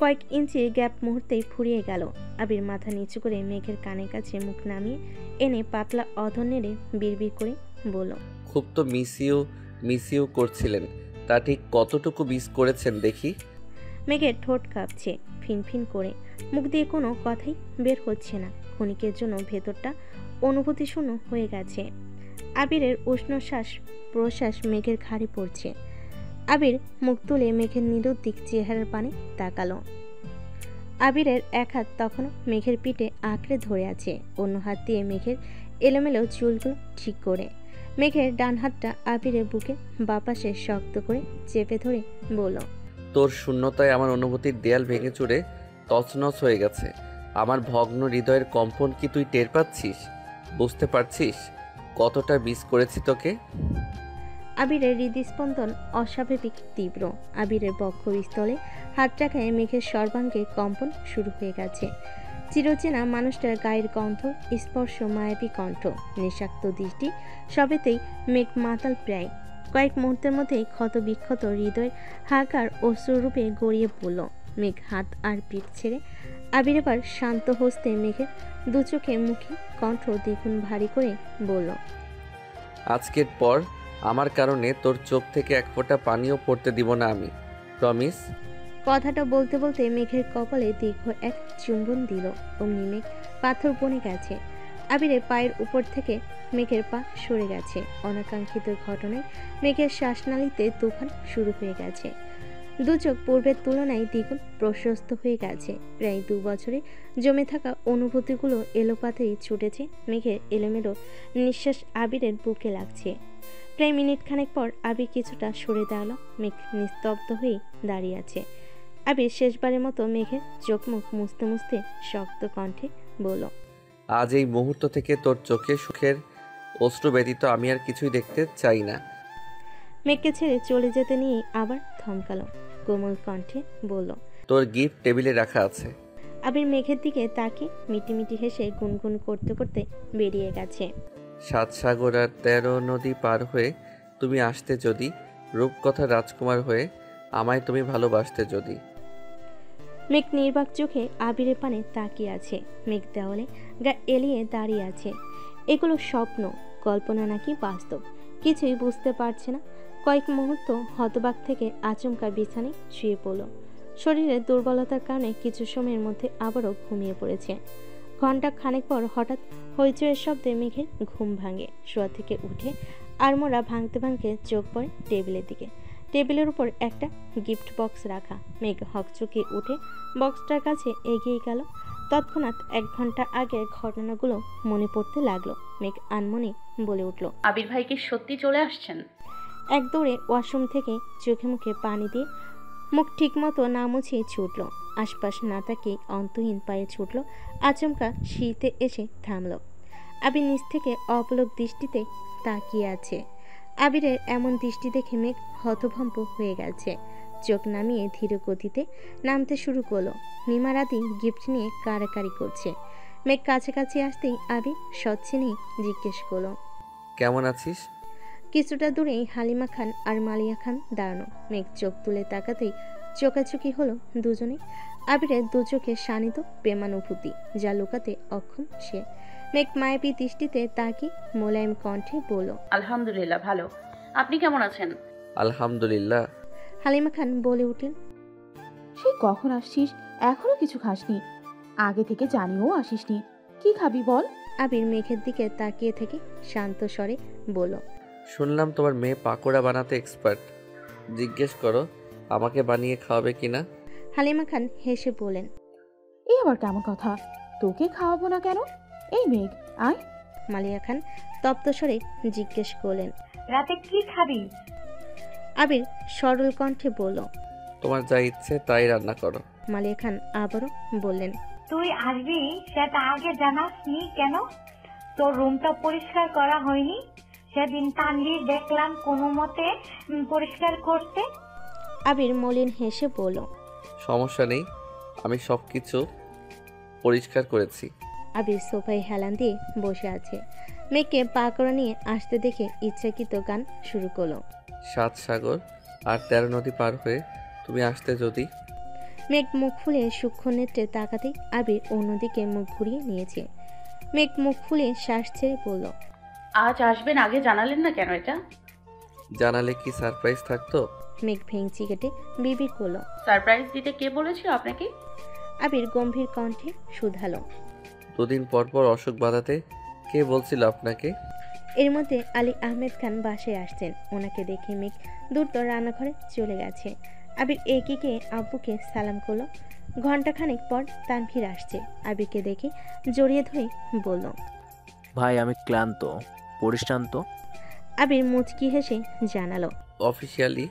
[SPEAKER 2] কয়েক ইঞ্চি গ্যাপ মুহূর্তেই ফুরিয়ে গেল। আবির মাথা নিচু করে মেঘের কানের কাছে মুখ নামিয়ে এনে পাতলা অধর নেড়ে বিড়বিড় করে বলল,
[SPEAKER 4] খুব তো মিস ইউ করছিলেন, তা ঠিক কতটুকু মিস করেছেন দেখি?
[SPEAKER 2] মেঘের ঠোঁট কাঁপছে ফিনফিন করে। মুখ দিয়ে কোনো কথাই বের হচ্ছে না। ক্ষণিকের জন্য ভেতরটা অনুভূতিশূন্য হয়ে গেছে। আবিরের উষ্ণ শ্বাস প্রশ্বাস মেঘের ঘাড়ে পড়ছে। আবির মুখ তুলে মেঘের নিরুদ্দিক চেহারার পানে তাকালো। আবিরের এক হাত তখনও মেঘের পিঠে আঁকড়ে ধরে আছে, অন্য হাত দিয়ে মেঘের এলোমেলো চুলগুলো ঠিক করে। মেঘের ডান হাতটা আবিরের বুকে বাপাশে শক্ত করে চেপে ধরে বলল,
[SPEAKER 4] তোর শূন্যতায় আমার অনুভূতির দেয়াল ভেঙে চুরে তছনছ হয়ে গেছে। আমার ভগ্ন হৃদয়ের কম্পন কি তুই টের পাচ্ছিস? বুঝতে পারছিস কতটা মিস করেছি তোকে?
[SPEAKER 2] আবিরের হৃদস্পন্দন অস্বাভাবিক তীব্র। আবিরের বক্ষস্থলে হাত রাখায় মেঘের সর্বাঙ্গে কম্পন শুরু হয়ে গেছে। চিরচেনা মানুষটার গায়ের কণ্ঠ, স্পর্শ, মায়াবী কণ্ঠ, নিঃস্বার্থ দৃষ্টি, সবেতেই মেঘ মাতাল প্রায়। কয়েক মুহূর্তের মধ্যেই ক্ষত বিক্ষত হৃদয়ের হাহাকার অশ্রুরূপে গড়িয়ে পড়ল। মেঘ হাত আর পিঠ ছেড়ে আবির এবার শান্ত হস্তে মেঘের দু চোখে মুখে কণ্ঠ দ্বিগুণ ভারী করে বলল,
[SPEAKER 4] আজকের পর আমার কারণে তোর চোখ থেকে এক ফোঁটা পানিও পড়তে দিব না আমি, প্রমিস।
[SPEAKER 2] কথাটা বলতে বলতে মেঘের কপালে দীর্ঘ এক চুম্বন দিল। অমনি মেঘ পাথর বনে গেছে। আবিরের পায়ের উপর থেকে মেঘের পা সরে গেছে। অনাকাঙ্ক্ষিত ঘটনায় মেঘের শ্বাসনালীতে তুফান শুরু হয়ে গেছে। দু চোখ পূর্বের তুলনায় দ্বিগুণ প্রশস্ত হয়ে গেছে। প্রায় 2 বছরে জমে থাকা অনুভূতিগুলো এলোপাতাড়ি ছুটেছে। মেঘের এলোমেলো নিঃশ্বাস আবিরের বুকে লাগছে। প্রায় মিনিট খানেক পর আবির কিছুটা সরে দাঁড়ালো। মেঘ নিস্তব্ধ হয়ে দাঁড়িয়ে আছে। আবির শেষবারের মতো মেঘের চোখ মুখ মুছতে মুছতে শক্ত কণ্ঠে বলল,
[SPEAKER 4] আজ এই মুহূর্ত থেকে তোর চোখে সুখের অশ্রু ব্যতীত আমি আর কিছুই দেখতে চাই না।
[SPEAKER 2] মেঘকে ছেড়ে চলে যেতে নিয়ে আবার থমকালো। কোমল কণ্ঠে বলল,
[SPEAKER 4] তোর গিফট টেবিলে রাখা আছে।
[SPEAKER 2] আবির মেঘের দিকে তাকিয়ে মিটিমিটি হেসে গুনগুন করতে করতে বেরিয়ে গেছে।
[SPEAKER 4] 7 সাগর আর 13 নদী পার হয়ে তুমি আসতে যদি, রূপকথা রাজকুমার হয়ে আমায় তুমি ভালোবাসতে যদি।
[SPEAKER 2] মেঘ নির্বাক চোখে আবিরের পানে তাকিয়ে আছে। মেঘ দেওয়ালে গা এলিয়ে দাঁড়িয়ে আছে। এগুলো স্বপ্ন, কল্পনা নাকি বাস্তব কিছুই বুঝতে পারছে না। কয়েক মুহূর্ত হতবাক থেকে আচমকা বিছানায় শুয়ে পড়ল। শরীরের দুর্বলতার কারণে কিছু সময়ের মধ্যে আবারও ঘুমিয়ে পড়েছে। ঘণ্টা খানেক পর হঠাৎ হইচয়ের শব্দে মেঘের ঘুম ভাঙে। শোয়া থেকে উঠে আড়মোড়া ভাঙতে ভাঙতে চোখ পড়ে টেবিলের দিকে। টেবিলের উপর একটা গিফট বক্স রাখা। মেঘ হকচকিয়ে উঠে বক্সটার কাছে এগিয়ে গেল। তৎক্ষণাৎ 1 ঘন্টা আগের ঘটনাগুলো মনে পড়তে লাগলো। মেঘ আনমনে বলে উঠল,
[SPEAKER 5] আবির ভাই কি সত্যি চলে আসছেন?
[SPEAKER 2] এক দৌড়ে ওয়াশরুম থেকে চোখে মুখে পানি দিয়ে মুখ ঠিকমতো না মুছিয়ে ছুটল। আশপাশ না তাকিয়ে অন্তহীন পায়ে ছুটল। আচমকা শীতে এসে থামল। আবির নিচ থেকে অপলক দৃষ্টিতে তাকিয়ে আছে। আবিরের এমন দৃষ্টি দেখে মেঘ হতভম্ব হয়ে গেছে। চোখ নামিয়ে ধীর গতিতে নামতে শুরু করলো। নিমারাদি গিফট নিয়ে কাড়াকাড়ি করছে। মেঘ কাছাকাছি আসতেই আবির সচ্ছে নিয়ে জিজ্ঞেস করলো,
[SPEAKER 4] কেমন আছিস?
[SPEAKER 2] কিছুটা দূরেই হালিমা খান আর মালিয়া খান দাঁড়ানো। মেঘ চোখ তুলে তাকাতেই চোখাচোখি হলো দুজনে। আবিরের দু চোখে শানিত প্রেমানুভূতি, যা লুকাতে অক্ষম সে। মেঘ মায়াবী দৃষ্টিতে তাকিয়ে মোলায়েম কণ্ঠে বলল,
[SPEAKER 5] আলহামদুলিল্লাহ ভালো। আপনি কেমন আছেন?
[SPEAKER 4] আলহামদুলিল্লাহ।
[SPEAKER 2] হালিমা খান বলে উঠলেন,
[SPEAKER 11] সেই কখন আসছিস, এখনো কিছু খাসনি? আগে থেকে জানিও আসিসনি, কি খাবি বল?
[SPEAKER 2] আবির মেঘের দিকে তাকিয়ে থেকে শান্ত স্বরে বলল,
[SPEAKER 4] শুনলাম তোমার মেয়ে পাকোড়া বানাতে এক্সপার্ট, জিজ্ঞেস করো আমাকে বানিয়ে খাওয়াবে কিনা।
[SPEAKER 2] হালিমা খান হেসে বলেন,
[SPEAKER 11] এই আবার কেমন কথা, তোকে খাওয়াবো না কেন? এই মেঘ আয়।
[SPEAKER 2] মালিয়া খান তপ্ত স্বরে জিজ্ঞেস করলেন,
[SPEAKER 10] রাতে কি খাবি?
[SPEAKER 2] আবির সরল কণ্ঠে বলল,
[SPEAKER 4] তোমার যা ইচ্ছে তাই রান্না করো।
[SPEAKER 2] মালিয়া খান আবারও বললেন,
[SPEAKER 10] তুই আসবি সেটা আগে জানাসনি কেন? তোর রুমটা পরিষ্কার করা হয়নি? সেদিন তানভীর দেখলাম কোনো মতে পরিষ্কার করতে।
[SPEAKER 2] আবির মলিন হেসে বলল,
[SPEAKER 4] সমস্যা নেই, আমি সবকিছু পরিষ্কার করেছি।
[SPEAKER 2] আবির সোফায় হেলান দিয়ে বসে আছে। মেঘকে পাকড়া নিয়ে আসতে দেখে ইচ্ছাকৃত গান শুরু করলো।
[SPEAKER 4] 7 সাগর আর 13 নদী পার হয়ে তুমি আসতে যদি।
[SPEAKER 2] মেঘ মুখ ফুলে সূক্ষ্ম নেত্রে তাকাতেই আবির অন্যদিকে মুখ ঘুরিয়ে নিয়েছে। মেঘ মুখ ফুলে শ্বাস ছেড়ে বলল,
[SPEAKER 5] আজ আসবেন, আগে জানালেন না কেন? এটা
[SPEAKER 4] জানালে কি সারপ্রাইজ থাকতো?
[SPEAKER 2] মেঘ ভেঙচি কেটে বিবির করলো।
[SPEAKER 5] সারপ্রাইজ দিতে কে বলেছিল আপনাকে?
[SPEAKER 2] আবির গম্ভীর কণ্ঠে শুধালো,
[SPEAKER 4] 2 দিন পর পর অসুখ বাঁধাতে কে বলছিল আপনাকে?
[SPEAKER 2] এর মধ্যে আলী আহমেদ খান বাসায় আসছেন। ওনাকে দেখে মেঘ দ্রুত রান্নাঘরে চলে গেছে। আবির এগিয়ে আব্বুকে সালাম করলো। ঘণ্টাখানেক পর তানভীর আসছে। আবিরকে দেখে জড়িয়ে ধরে বলল,
[SPEAKER 1] ভাই আমি ক্লান্ত, পরিশ্রান্ত।
[SPEAKER 2] আবির মুচকি হেসে জানালো,
[SPEAKER 4] অফিসিয়ালি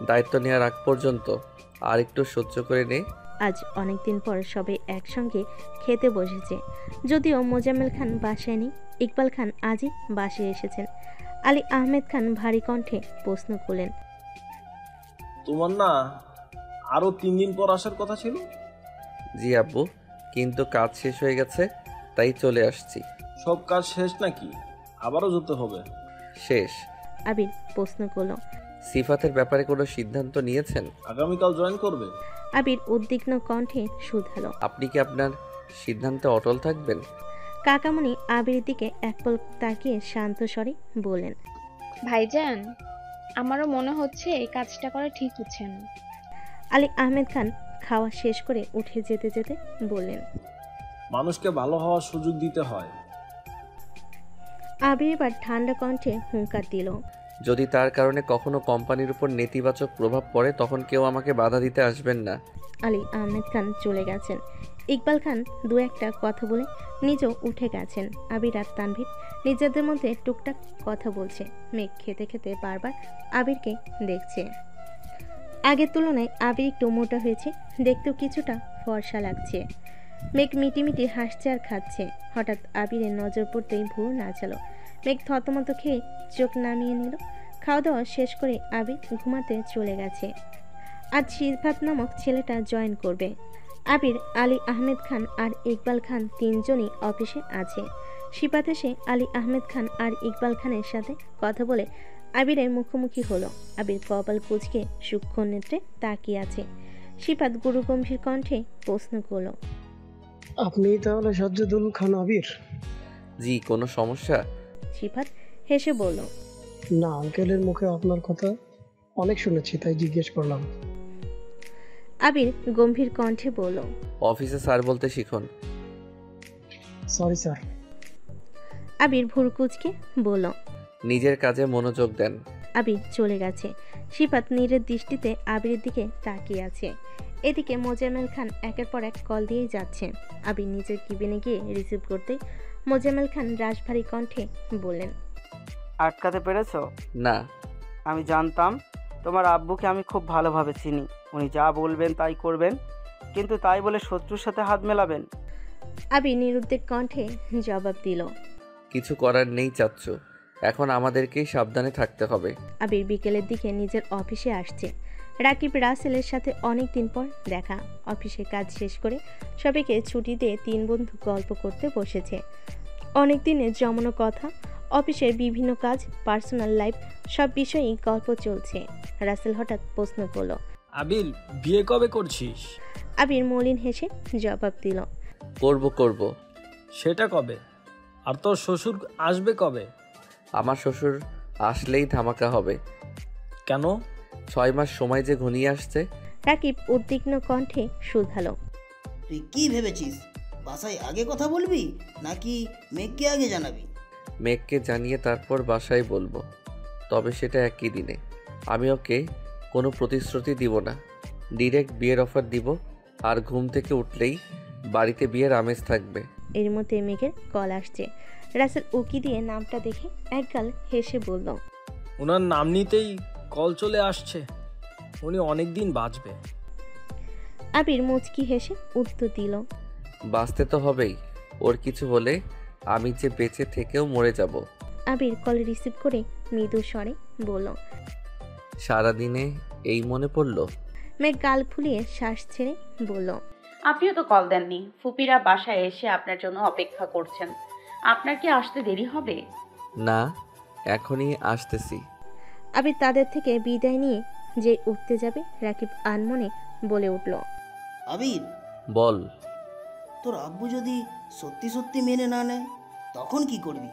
[SPEAKER 4] দায়িত্ব নেওয়ার আগ পর্যন্ত আর একটু সহ্য করে নে।
[SPEAKER 2] আজ অনেকদিন পর সবাই একসঙ্গে খেতে বসেছে। যদিও মোজাম্মেল খান বাসায় নেই, ইকবাল খান আজই বাসায় এসেছেন। আলী আহমেদ খান ভারী কণ্ঠে প্রশ্ন করলেন।
[SPEAKER 7] তোমার না আরো 3 দিন পর আসার কথা ছিল?
[SPEAKER 4] জি আব্বু, কিন্তু কাজ শেষ হয়ে গেছে, তাই চলে আসছি।
[SPEAKER 7] সব কাজ শেষ নাকি? আবারও যেতে হবে?
[SPEAKER 4] শেষ।
[SPEAKER 2] আবির প্রশ্ন করল।
[SPEAKER 4] সিফাতের ব্যাপারে কোনো সিদ্ধান্ত নিয়েছেন?
[SPEAKER 7] আগামীকাল জয়েন করবে?
[SPEAKER 2] আবির উদ্বিগ্ন কণ্ঠে শুধালো।
[SPEAKER 4] আপনি কি আপনার সিদ্ধান্তে অটল থাকবেন?
[SPEAKER 2] কাকামণি আবিরের দিকে এক পলক তাকিয়ে শান্ত স্বরে বললেন,
[SPEAKER 12] ভাইজান, আমারও মনে হচ্ছে এই কাজটা করা ঠিক হচ্ছে না।
[SPEAKER 2] আলী আহমেদ খান খাওয়া শেষ করে উঠে যেতে যেতে বললেন,
[SPEAKER 7] মানুষকে ভালো হওয়ার সুযোগ দিতে হয়।
[SPEAKER 2] আবির এবার ঠান্ডা কণ্ঠে হুঙ্কার দিল,
[SPEAKER 4] যদি তার কারণে কখনো কোম্পানির উপর নেতিবাচক প্রভাব পড়ে তখন কেউ আমাকে বাধা দিতে আসবেন না।
[SPEAKER 2] আলী আহমেদ খান চলে গেছেন। ইকবাল খান দু একটা কথা বলে নিজেও উঠে গেছেন। আবির আর তানভীর নিজেদের মধ্যে টুকটাক কথা বলছে। মেঘ খেতে খেতে বারবার আবিরকে দেখছে। আগের তুলনায় আবির একটু মোটা হয়েছে, দেখতেও কিছুটা ফর্সা লাগছে। মেঘ মিটিমিটি হাসছে আর খাচ্ছে। হঠাৎ আবিরের নজর পড়তেই ভুরু নাচালো। মেঘ থতমত খেয়ে চোখ নামিয়ে নিল। খাওয়া দাওয়া শেষ করে আবির ঘুমাতে চলে গেছে। আজ সিফাত নামক ছেলেটা জয়েন করবে। আবির, আলী আহমেদ খান আর ইকবাল খান তিনজনই অফিসে আছে। সিফাত এসে আলী আহমেদ খান আর ইকবাল খানের সাথে কথা বলে আবিরের মুখোমুখি হলো। আবির কপাল কুঁচকে সূক্ষ্ম নেত্রে তাকিয়ে আছে। সিফাত গুরুগম্ভীর কণ্ঠে প্রশ্ন করল,
[SPEAKER 13] আপনি তাহলে সাজ্জাদুল খান আবির?
[SPEAKER 4] জি, কোনো সমস্যা?
[SPEAKER 2] সিফাত হেসে বলল,
[SPEAKER 13] না, আঙ্কেলের মুখে আপনার কথা অনেক শুনেছি, তাই জিজ্ঞেস করলাম।
[SPEAKER 2] আবির গম্ভীর কণ্ঠে বলল,
[SPEAKER 4] অফিসে স্যার বলতে শিখুন।
[SPEAKER 13] Sorry sir.
[SPEAKER 2] আবির ভুরু কুঁচকে বলল,
[SPEAKER 4] নিজের কাজে মনোযোগ দেন।
[SPEAKER 2] আবির চলে গেছে। সিফাত নীরের দৃষ্টিতে আবিরের দিকে তাকিয়ে আছে। এদিকে মোজাম্মেল খান একের পর এক কল দিয়েই যাচ্ছে। আবির নিজের কেবিনে গিয়ে রিসিভ করতে মোজাম্মেল খান রাশভারী কণ্ঠে বললেন,
[SPEAKER 14] আটকাতে পেরেছো?
[SPEAKER 4] না।
[SPEAKER 14] আমি জানতাম তোমার আব্বুকে আমি খুব ভালোভাবে চিনি। উনি যা বলবেন তাই করবেন, কিন্তু তাই বলে শত্রুর সাথে হাত মেলাবেন?
[SPEAKER 2] আবির নিরুদ্বেগ কণ্ঠে জবাব দিল,
[SPEAKER 4] কিছু করার নেই চাচ্চু, এখন আমাদেরকেই সাবধানে থাকতে হবে।
[SPEAKER 2] আবির বিকেলের দিকে নিজের অফিসে আসছে। রাকিব রাসেলের সাথে অনেক দিন পর দেখা। অফিসে কাজ শেষ করে সবাইকে ছুটি দিয়ে তিন বন্ধু গল্প করতে বসেছে। অনেক দিনের জমানো কথা, অফিসের বিভিন্ন কাজ, পার্সোনাল লাইফ, সব বিষয়েই গল্প চলছে। রাসেল হঠাৎ প্রশ্ন করল,
[SPEAKER 7] আবির, বিয়ে কবে করছিস?
[SPEAKER 2] আবির মলিন হেসে জবাব দিল,
[SPEAKER 4] করব।
[SPEAKER 7] সেটা কবে? আর তোর শ্বশুর আসবে কবে?
[SPEAKER 4] আমার শ্বশুর আসলেই ধামাকা হবে।
[SPEAKER 7] কেন?
[SPEAKER 4] 6 মাস সময় যে ঘনিয়ে আসছে।
[SPEAKER 2] রাকিব উদ্বিগ্ন কণ্ঠে শুধালো,
[SPEAKER 15] তুই কি ভেবেছিস? বাসায় আগে কথা বলবি নাকি মেঘকে আগে জানাবি?
[SPEAKER 4] মেঘকে জানিয়ে তারপর বাসায় বলবো, তবে সেটা একই দিনে। আমি ওকে কোনো প্রতিশ্রুতি দিব না, ডিরেক্ট বিয়ের অফার দিব। আর ঘুম থেকে উঠলেই বাড়িতে বিয়ের আমেজ থাকবে।
[SPEAKER 2] এর মধ্যে মেঘের কল আসছে। রাসেল উকি দিয়ে নামটা দেখে একগাল হেসে বলল,
[SPEAKER 7] ওনার নাম নিতেই কল চলে আসছে, উনি অনেক দিন বাঁচবে।
[SPEAKER 2] আবির মুচকি হেসে উত্তর দিল,
[SPEAKER 4] বাঁচতে তো হবেই, ওর কিছু হলে আমি যে বেঁচে থেকেও মরে যাব।
[SPEAKER 2] আবির কল রিসিভ করে মৃদু স্বরে বলল,
[SPEAKER 4] সারাদিনে এই মনে পড়লো।
[SPEAKER 2] মেঘ গাল ফুলিয়ে শ্বাস ছেড়ে বলল,
[SPEAKER 5] আপনিও তো কল দেননি। ফুপিরা বাসায় এসে আপনার জন্য অপেক্ষা করছেন। আপনার কি আসতে দেরি হবে?
[SPEAKER 4] না, এখনই আসতেছি।
[SPEAKER 2] আবির তাদের থেকে বিদায় নিয়ে যে উঠতে যাবে, রাকিব আনমনে বলে উঠল,
[SPEAKER 15] আবির,
[SPEAKER 4] বল।
[SPEAKER 15] তোর আব্বু যদি সত্যি সত্যি মেনে না নেয় তখন কি করবি?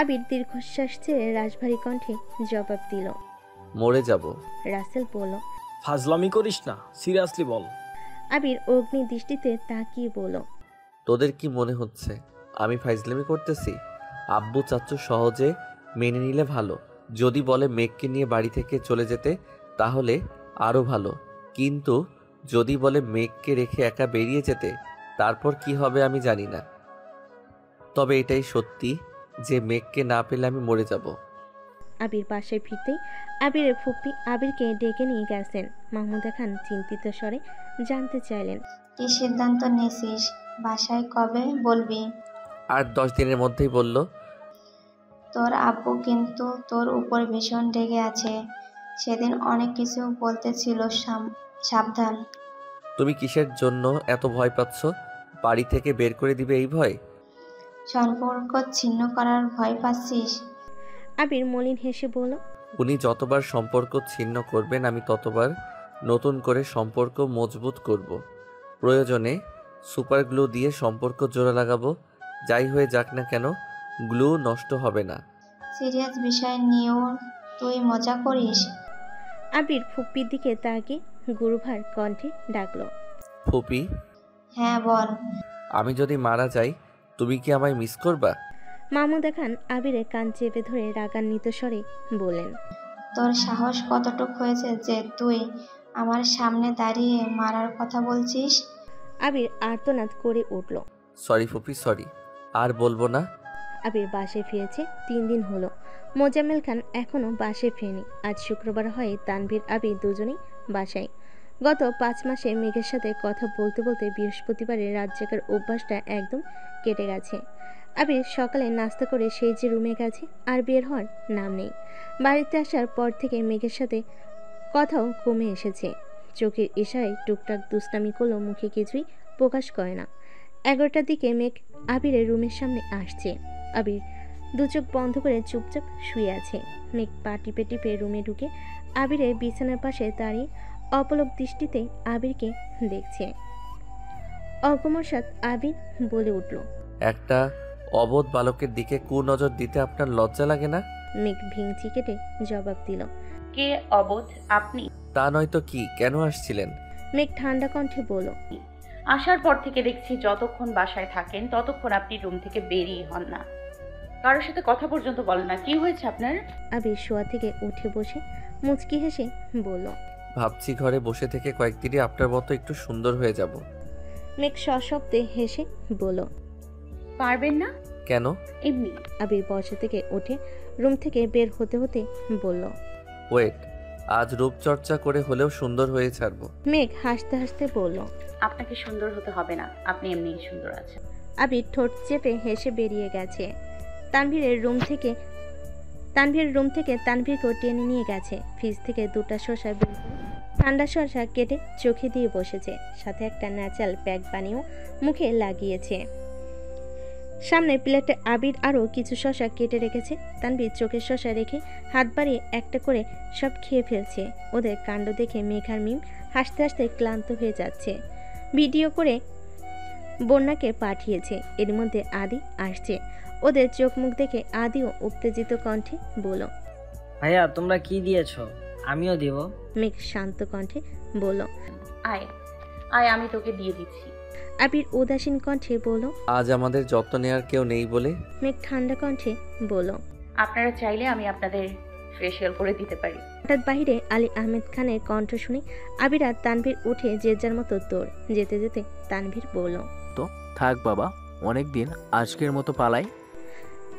[SPEAKER 2] আবির দীর্ঘশ্বাস ছেড়ে রাশভারী কণ্ঠে জবাব দিল,
[SPEAKER 4] মরে যাব।
[SPEAKER 2] রাসেল বলল,
[SPEAKER 7] ফাজলামি করিস না, সিরিয়াসলি বল।
[SPEAKER 2] আবির অগ্নি দৃষ্টিতে তাকিয়ে বলল,
[SPEAKER 4] তোদের কি মনে হচ্ছে আমি ফাইজলামি করতেছি? আব্বু চাচ্চু সহজে মেনে নিলে ভালো। যদি বলে মেঘকে নিয়ে বাড়ি থেকে চলে যেতে তাহলে আরও ভালো, কিন্তু যদি বলে মেঘকে রেখে একা বেরিয়ে যেতে, তারপর কি হবে আমি জানি না। তবে এটাই সত্যি যে মেঘকে না পেলে আমি মরে যাব।
[SPEAKER 2] আবির বাসায় ফিরতেই আবিরের ফুপি আবিরকে ডেকে নিয়ে গেছেন। মাহমুদা খান চিন্তিত স্বরে জানতে চাইলেন,
[SPEAKER 16] কি সিদ্ধান্ত নিয়েছিস? বাসায় কবে বলবি?
[SPEAKER 4] আর 10 দিনের মধ্যেই বলল।
[SPEAKER 16] তোর আব্বু কিন্তু তোর উপর ভীষণ রেগে আছে। সেদিন অনেক কিছু বলতেছিল, সাবধান।
[SPEAKER 4] তুমি কিসের জন্য এত ভয় পাচ্ছ? বাড়ি থেকে বের করে দিবে এই ভয়?
[SPEAKER 16] সম্পর্ক ছিন্ন করার ভয় পাচ্ছিস?
[SPEAKER 2] আবির মলিন হেসে বলল,
[SPEAKER 4] উনি যতবার সম্পর্ক ছিন্ন করবেন আমি ততবার নতুন করে সম্পর্ক মজবুত করব। প্রয়োজনে সুপার গ্লু দিয়ে সম্পর্ক জোড়া লাগাবো। যাই হয়ে যাক না কেন, গ্লু নষ্ট হবে না।
[SPEAKER 16] সিরিয়াস বিষয় নিয়েও তুই মজা করিস?
[SPEAKER 2] আবির ফুপ্পির দিকে তাকে গুরুভার কণ্ঠে ডাকলো।
[SPEAKER 4] ফুপি,
[SPEAKER 16] হ্যাঁ বল।
[SPEAKER 4] আমি যদি মারা যাই তুমি কি আমায় মিস করবা?
[SPEAKER 2] মামুদা খান আবিরের কান চেপে ধরে রাগান্বিত স্বরে বললেন,
[SPEAKER 16] তোর সাহস কতটুক হয়েছে যে তুই আমার সামনে দাঁড়িয়ে মারার কথা বলছিস?
[SPEAKER 2] আবির আর্তনাদ করে উঠল।
[SPEAKER 4] সরি ফুপি, সরি। আর বলবো না।
[SPEAKER 2] আবির বাসায় ফিরেছে 3 দিন হলো। মোজাম্মেল খান এখনো বাসায় ফেরেনি। আজ শুক্রবার হয়ে তানভীর আবির দুজনেই বাসায়। গত 5 মাসে মেঘের সাথে কথা বলতে বলতে বৃহস্পতিবারে রাত জাগার অভ্যাসটা একদম কেটে গেছে। আবির সকালে নাস্তা করে সেই যে রুমে গেছে আর বের হওয়ার নাম নেই। বাড়িতে আসার পর থেকে মেঘের সাথে কথাও কমে এসেছে। চোখের ইশারায় টুকটাক দুষ্টামি করলেও মুখে কিছুই প্রকাশ করে না। 11টার দিকে মেঘ আবিরের রুমের সামনে আসছে। আবির দু চোখ বন্ধ করে চুপচাপ শুয়ে আছে। মেঘ পা টিপে টিপে রুমে ঢুকে আবিরের বিছানার পাশে দাঁড়িয়ে অপলক দৃষ্টিতে আবিরকে দেখছে। অগমসাৎ আবির বলে উঠল,
[SPEAKER 4] একটা অবোধ বালকের দিকে কুনজর দিতে আপনার লজ্জা লাগে না?
[SPEAKER 2] মেঘ ভেঙচি কেটে জবাব দিল,
[SPEAKER 5] কে অবোধ? আপনি?
[SPEAKER 4] তা নয়তো কি, কেন আসছিলেন?
[SPEAKER 2] মেঘ ঠান্ডা কণ্ঠে বলল,
[SPEAKER 5] আসার পর থেকে দেখছি যতক্ষণ বাসায় থাকেন ততক্ষণ আপনি রুম থেকে বেরিয়ে হন না, কারোর সাথে কথা পর্যন্ত বলেন না। কি হয়েছে আপনার?
[SPEAKER 2] আবির শোয়া থেকে উঠে বসে মুচকি হেসে বলল,
[SPEAKER 4] ভাবছি ঘরে বসে থেকে কয়েকদিনই আপনার মতো একটু সুন্দর হয়ে যাব।
[SPEAKER 2] মেঘ সশব্দে হেসে বলল,
[SPEAKER 5] পারবেন না?
[SPEAKER 4] কেন?
[SPEAKER 5] এমনি।
[SPEAKER 2] আবির বসা থেকে উঠে রুম থেকে বের হতে হতে বলল,
[SPEAKER 4] ওয়েট, আজ রূপচর্চা করে হলেও সুন্দর হয়ে ছাড়বো।
[SPEAKER 2] মেঘ হাসতে হাসতে বলল,
[SPEAKER 5] আপনাকে সুন্দর হতে হবে না, আপনি এমনিই সুন্দর আছেন।
[SPEAKER 2] আবির ঠোঁট চেপে হেসে বেরিয়ে গেছে। তানভীরের রুম থেকে তানভীরকেও টেনে নিয়ে গেছে। ফ্রিজ থেকে 2টা শসা বের করে ঠান্ডা শসা কেটে চোখে দিয়ে বসেছে। সাথে একটা ন্যাচারাল প্যাক বানিয়েও মুখে লাগিয়েছে। সামনে প্লেটে আবির আরও কিছু শসা কেটে রেখেছে। তানভীর চোখের শসা রেখে হাত বাড়িয়ে একটা করে সব খেয়ে ফেলছে। ওদের কাণ্ড দেখে মেঘার মিম হাসতে হাসতে ক্লান্ত হয়ে যাচ্ছে। ভিডিও করে বন্যাকে পাঠিয়েছে। এর মধ্যে আদি আসছে। ওদের চোখ মুখ দেখে আদিও উত্তেজিত কণ্ঠে বলল,
[SPEAKER 17] ভাইয়া তোমরা কি দিয়েছো? আমিও দেব।
[SPEAKER 2] মেঘ শান্ত কণ্ঠে বলল,
[SPEAKER 5] আয় আয়, আমি তোকে দিয়ে দিচ্ছি।
[SPEAKER 2] আবির উদাসীন কণ্ঠে বলল,
[SPEAKER 4] আজ আমাদের যত্ন নেওয়ার কেউ নেই বলে।
[SPEAKER 2] মেঘ ঠান্ডা কণ্ঠে বলল,
[SPEAKER 5] আপনারা চাইলে আমি আপনাদের ফেসিয়াল করে দিতে পারি।
[SPEAKER 2] হঠাৎ বাহিরে আলী আহমেদ খানের কণ্ঠ শুনে আবির আর তানভীর উঠে যে যার মতো দৌড়। যেতে যেতে তানভীর বলল,
[SPEAKER 1] তো থাক বাবা, অনেকদিন, আজকের মতো পালাই।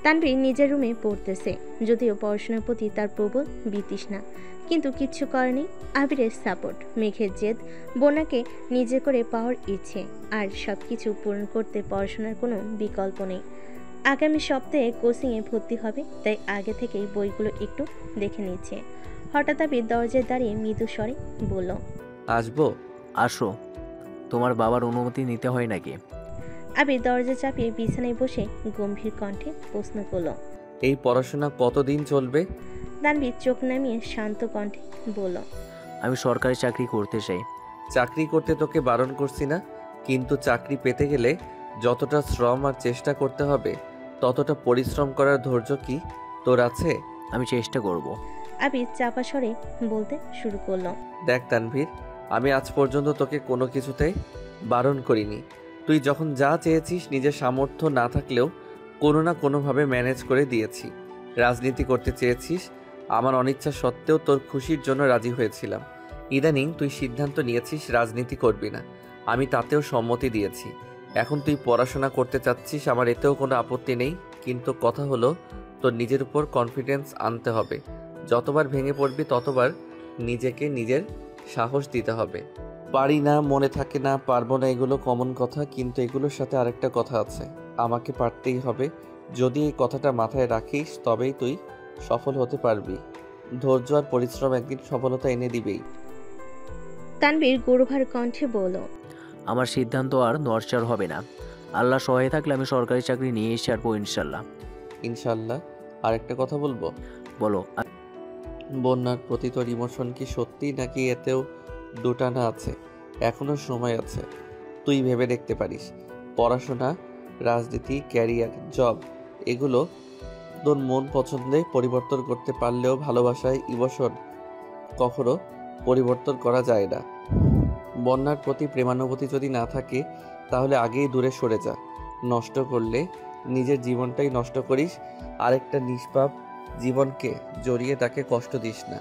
[SPEAKER 2] তানভীর নিজের রুমে পড়তেছে। যদিও পড়াশোনার প্রতি তার প্রবল বিতৃষ্ণা, কিন্তু কিচ্ছু করেনি। আবিরের সাপোর্ট, মেঘের জেদ, বোনাকে নিজে করে পাওয়ার ইচ্ছে, আর সব কিছু পূরণ করতে পড়াশোনার কোনো বিকল্প নেই। আগামী সপ্তাহে কোচিংয়ে ভর্তি হবে, তাই আগে থেকেই বইগুলো একটু দেখে নিচ্ছে। হঠাৎ আবির দরজায় দাঁড়িয়ে মৃদু স্বরে বলল,
[SPEAKER 4] আসবো?
[SPEAKER 1] আসো। তোমার বাবার অনুমতি নিতে হয় নাকি?
[SPEAKER 2] আবির দরজা চাপিয়ে বিছানায় বসে গম্ভীর কণ্ঠে প্রশ্ন করল,
[SPEAKER 4] এই পড়াশোনা কতদিন চলবে?
[SPEAKER 2] তানভীর চোখ নামিয়ে শান্ত কণ্ঠে বলল,
[SPEAKER 1] আমি সরকারি চাকরি করতে চাই।
[SPEAKER 4] চাকরি করতে তোকে বারণ করছি না, কিন্তু চাকরি পেতে গেলে যতটা শ্রম আর চেষ্টা করতে হবে ততটা পরিশ্রম করার ধৈর্য কি তোর আছে?
[SPEAKER 1] আমি চেষ্টা করব।
[SPEAKER 2] আবির চাপা স্বরে বলতে শুরু করল,
[SPEAKER 4] দেখ তানভীর, আমি আজ পর্যন্ত তোকে কোনো কিছুতেই বারণ করিনি। তুই যখন যা চেয়েছিস নিজের সামর্থ্য না থাকলেও কোনো না কোনোভাবে ম্যানেজ করে দিয়েছি। রাজনীতি করতে চেয়েছিস, আমার অনিচ্ছা সত্ত্বেও তোর খুশির জন্য রাজি হয়েছিলাম। ইদানিং তুই সিদ্ধান্ত নিয়েছিস রাজনীতি করবি না, আমি তাতেও সম্মতি দিয়েছি। এখন তুই পড়াশোনা করতে চাচ্ছিস, আমার এতেও কোনো আপত্তি নেই, কিন্তু কথা হলো তোর নিজের উপর কনফিডেন্স আনতে হবে। যতবার ভেঙে পড়বি ততবার নিজেকে নিজের সাহস দিতে হবে। পারি না, মনে থাকে না, পারবো না, এগুলো কমন কথা, কিন্তু এগুলোর সাথে আরেকটা কথা আছে, আমাকে পারতেই হবে। যদি এই কথাটা মাথায় রাখিস তবেই তুই সফল হতে পারবি। ধৈর্য আর পরিশ্রম একদিন সফলতা এনে দিবেই।
[SPEAKER 2] তানভীর গৌরভার কণ্ঠে বলল,
[SPEAKER 1] আমার সিদ্ধান্ত আর নড়চড় হবে না। আল্লাহ সহায় থাকলে আমি সরকারি চাকরি নিয়ে এসে আসবো ইনশাল্লাহ।
[SPEAKER 4] ইনশাল্লাহ। আর একটা কথা বলবো।
[SPEAKER 1] বলো।
[SPEAKER 4] বন্যার প্রতি তোর ইমোশন কি সত্যি নাকি এতেও দুটানা আছে? এখনো সময় আছে, তুই ভেবে দেখতে পারিস। পড়াশোনা, রাজনীতি, ক্যারিয়ার, জব এগুলো তোর মন পছন্দে পরিবর্তন করতে পারলেও ভালোবাসায় ইমোশন কখনো পরিবর্তন করা যায় না। বন্যার প্রতি প্রেমানুভূতি যদি না থাকে তাহলে আগেই দূরে সরে যা। নষ্ট করলে নিজের জীবনটাই নষ্ট করিস, আরেকটা নিষ্পাপ জীবনকে জড়িয়ে তাকে কষ্ট দিস না।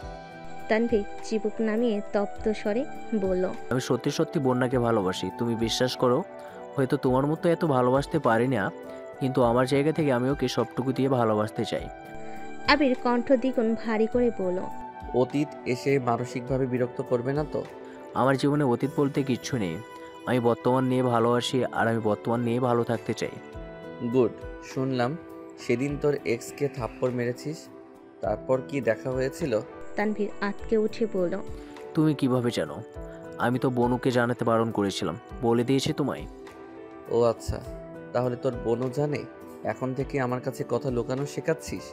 [SPEAKER 2] তানভীর চিবুক নামিয়ে তপ্ত স্বরে বলল,
[SPEAKER 1] আমি সত্যি সত্যি বন্যাকে ভালোবাসি, তুমি বিশ্বাস করো। হয়তো তোমার মতো এত ভালোবাসতে পারি না, কিন্তু আমার জায়গা থেকে আমি ওকে সবটুকু দিয়ে ভালোবাসতে চাই।
[SPEAKER 2] আবির কণ্ঠ দ্বিগুণ ভারী করে বলল,
[SPEAKER 4] অতীত এসে মানসিকভাবে বিরক্ত করবে না তো?
[SPEAKER 1] আমার জীবনে অতীত বলতে কিচ্ছু নেই। আমি বর্তমান নিয়ে ভালোবাসি, আর আমি বর্তমান নিয়ে ভালো থাকতে চাই।
[SPEAKER 4] গুড। শুনলাম সেদিন তোর এক্সকে থাপ্পড় মেরেছিস, তারপর কি দেখা হয়েছিল?
[SPEAKER 2] তানভীর আটকে উঠে বলল,
[SPEAKER 1] তুমি কিভাবে জানো? আমি তো বনুকে জানাতে বারণ করেছিলাম, বলে দিয়েছি তোমায়।
[SPEAKER 4] ও আচ্ছা, তাহলে তোর বোনও জানে? এখন থেকে আমার কাছে কথা লুকানো শেখাচ্ছিস?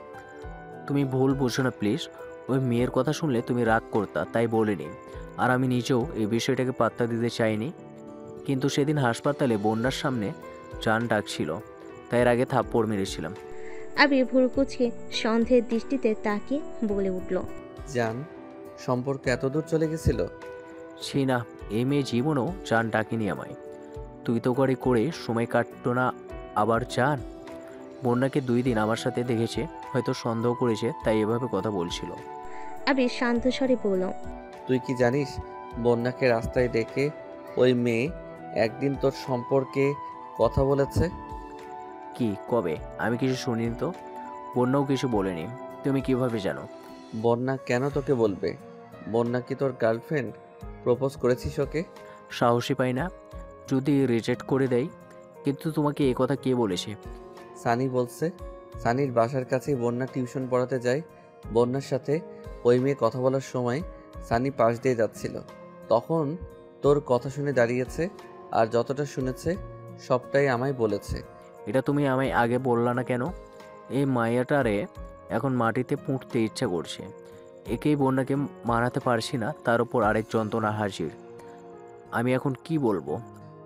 [SPEAKER 1] তুমি ভুল বুঝো না প্লিজ। ওই মেয়ের কথা শুনলে তুমি রাগ করতা, তাই বলিনি। আর আমি নিজেও এই বিষয়টাকে পাত্তা দিতে চাইনি, কিন্তু সেদিন হাসপাতালে বন্যার সামনে জান ডাকছিল, তাই এর আগে থাপ্পড় মেরেছিলাম।
[SPEAKER 2] আবির ভুরু কুচকে সন্দেহের দৃষ্টিতে তাকিয়ে বলে উঠল,
[SPEAKER 4] জান সম্পর্ক এত দূর চলে গেছিল?
[SPEAKER 1] ছি না, এই মেয়ে জীবনও জান ডাকেনি আমায়। তুই তো করে সময় কাটতো না, আবার জান। বন্যাকে 2 দিন আমার সাথে দেখেছে, হয়তো সন্দেহ করেছে, তাই এভাবে কথা বলছিল।
[SPEAKER 2] আবির শান্ত স্বরে বলল,
[SPEAKER 4] তুই কি জানিস বন্যাকে রাস্তায় ডেকে ওই মেয়ে একদিন তোর সম্পর্কে কথা বলেছে?
[SPEAKER 1] কি, কবে? আমি কিছু শুনিনি তো। বন্যাও কিছু বলেনি। তুমি কিভাবে জানো?
[SPEAKER 4] বন্যা কেন তোকে বলবে? বন্যা কি তোর গার্লফ্রেন্ড? প্রপোজ করেছিস ওকে?
[SPEAKER 1] সাহসী পাই না, যদি রিজেক্ট করে দেয়। কিন্তু তোমাকে এ কথা কে বলেছে?
[SPEAKER 4] সানি বলছে। সানির বাসার কাছেই বন্যা টিউশন পড়াতে যায়। বন্যার সাথে ওই মেয়ে কথা বলার সময় সানি পাশ দিয়ে যাচ্ছিল, তখন তোর কথা শুনে দাঁড়িয়েছে, আর যতটা শুনেছে সবটাই আমায় বলেছে।
[SPEAKER 1] এটা তুমি আমায় আগে বললা না কেন? এই মায়াটারে এখন মাটিতে পুঁততে ইচ্ছা করছে। একেই বন্যাকে মানাতে পারছি না, তার উপর আরেক যন্ত্রণা হাজির। আমি এখন কি বলবো?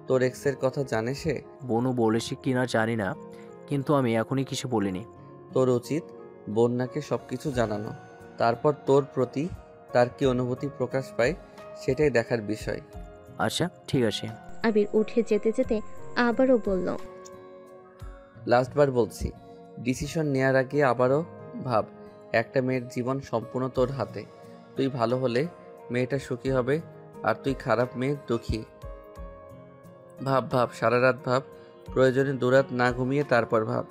[SPEAKER 4] তোর এক্সের কথা জানে সে?
[SPEAKER 1] বনু বলেছে কিনা জানি না, কিন্তু আমি এখনই কিছু বলিনি।
[SPEAKER 4] তোর উচিত বন্যাকে সবকিছু জানানো, তারপর তোর প্রতি তার কি অনুভূতি প্রকাশ পায় সেটাই দেখার বিষয়।
[SPEAKER 1] আচ্ছা ঠিক আছে।
[SPEAKER 2] আবির উঠে যেতে যেতে আবারও বলল,
[SPEAKER 4] লাস্টবার বলছি, ডিসিশন নেওয়ার আগে আবারও ভাব। একটা মেয়ের জীবন সম্পূর্ণ তোর হাতে। তুই ভালো হলে মেয়েটা সুখী হবে, আর তুই খারাপ মেয়ে দুঃখী। ভাব, সারা রাত ভাব, প্রয়োজনে দুরাত না ঘুমিয়ে তারপর ভাব।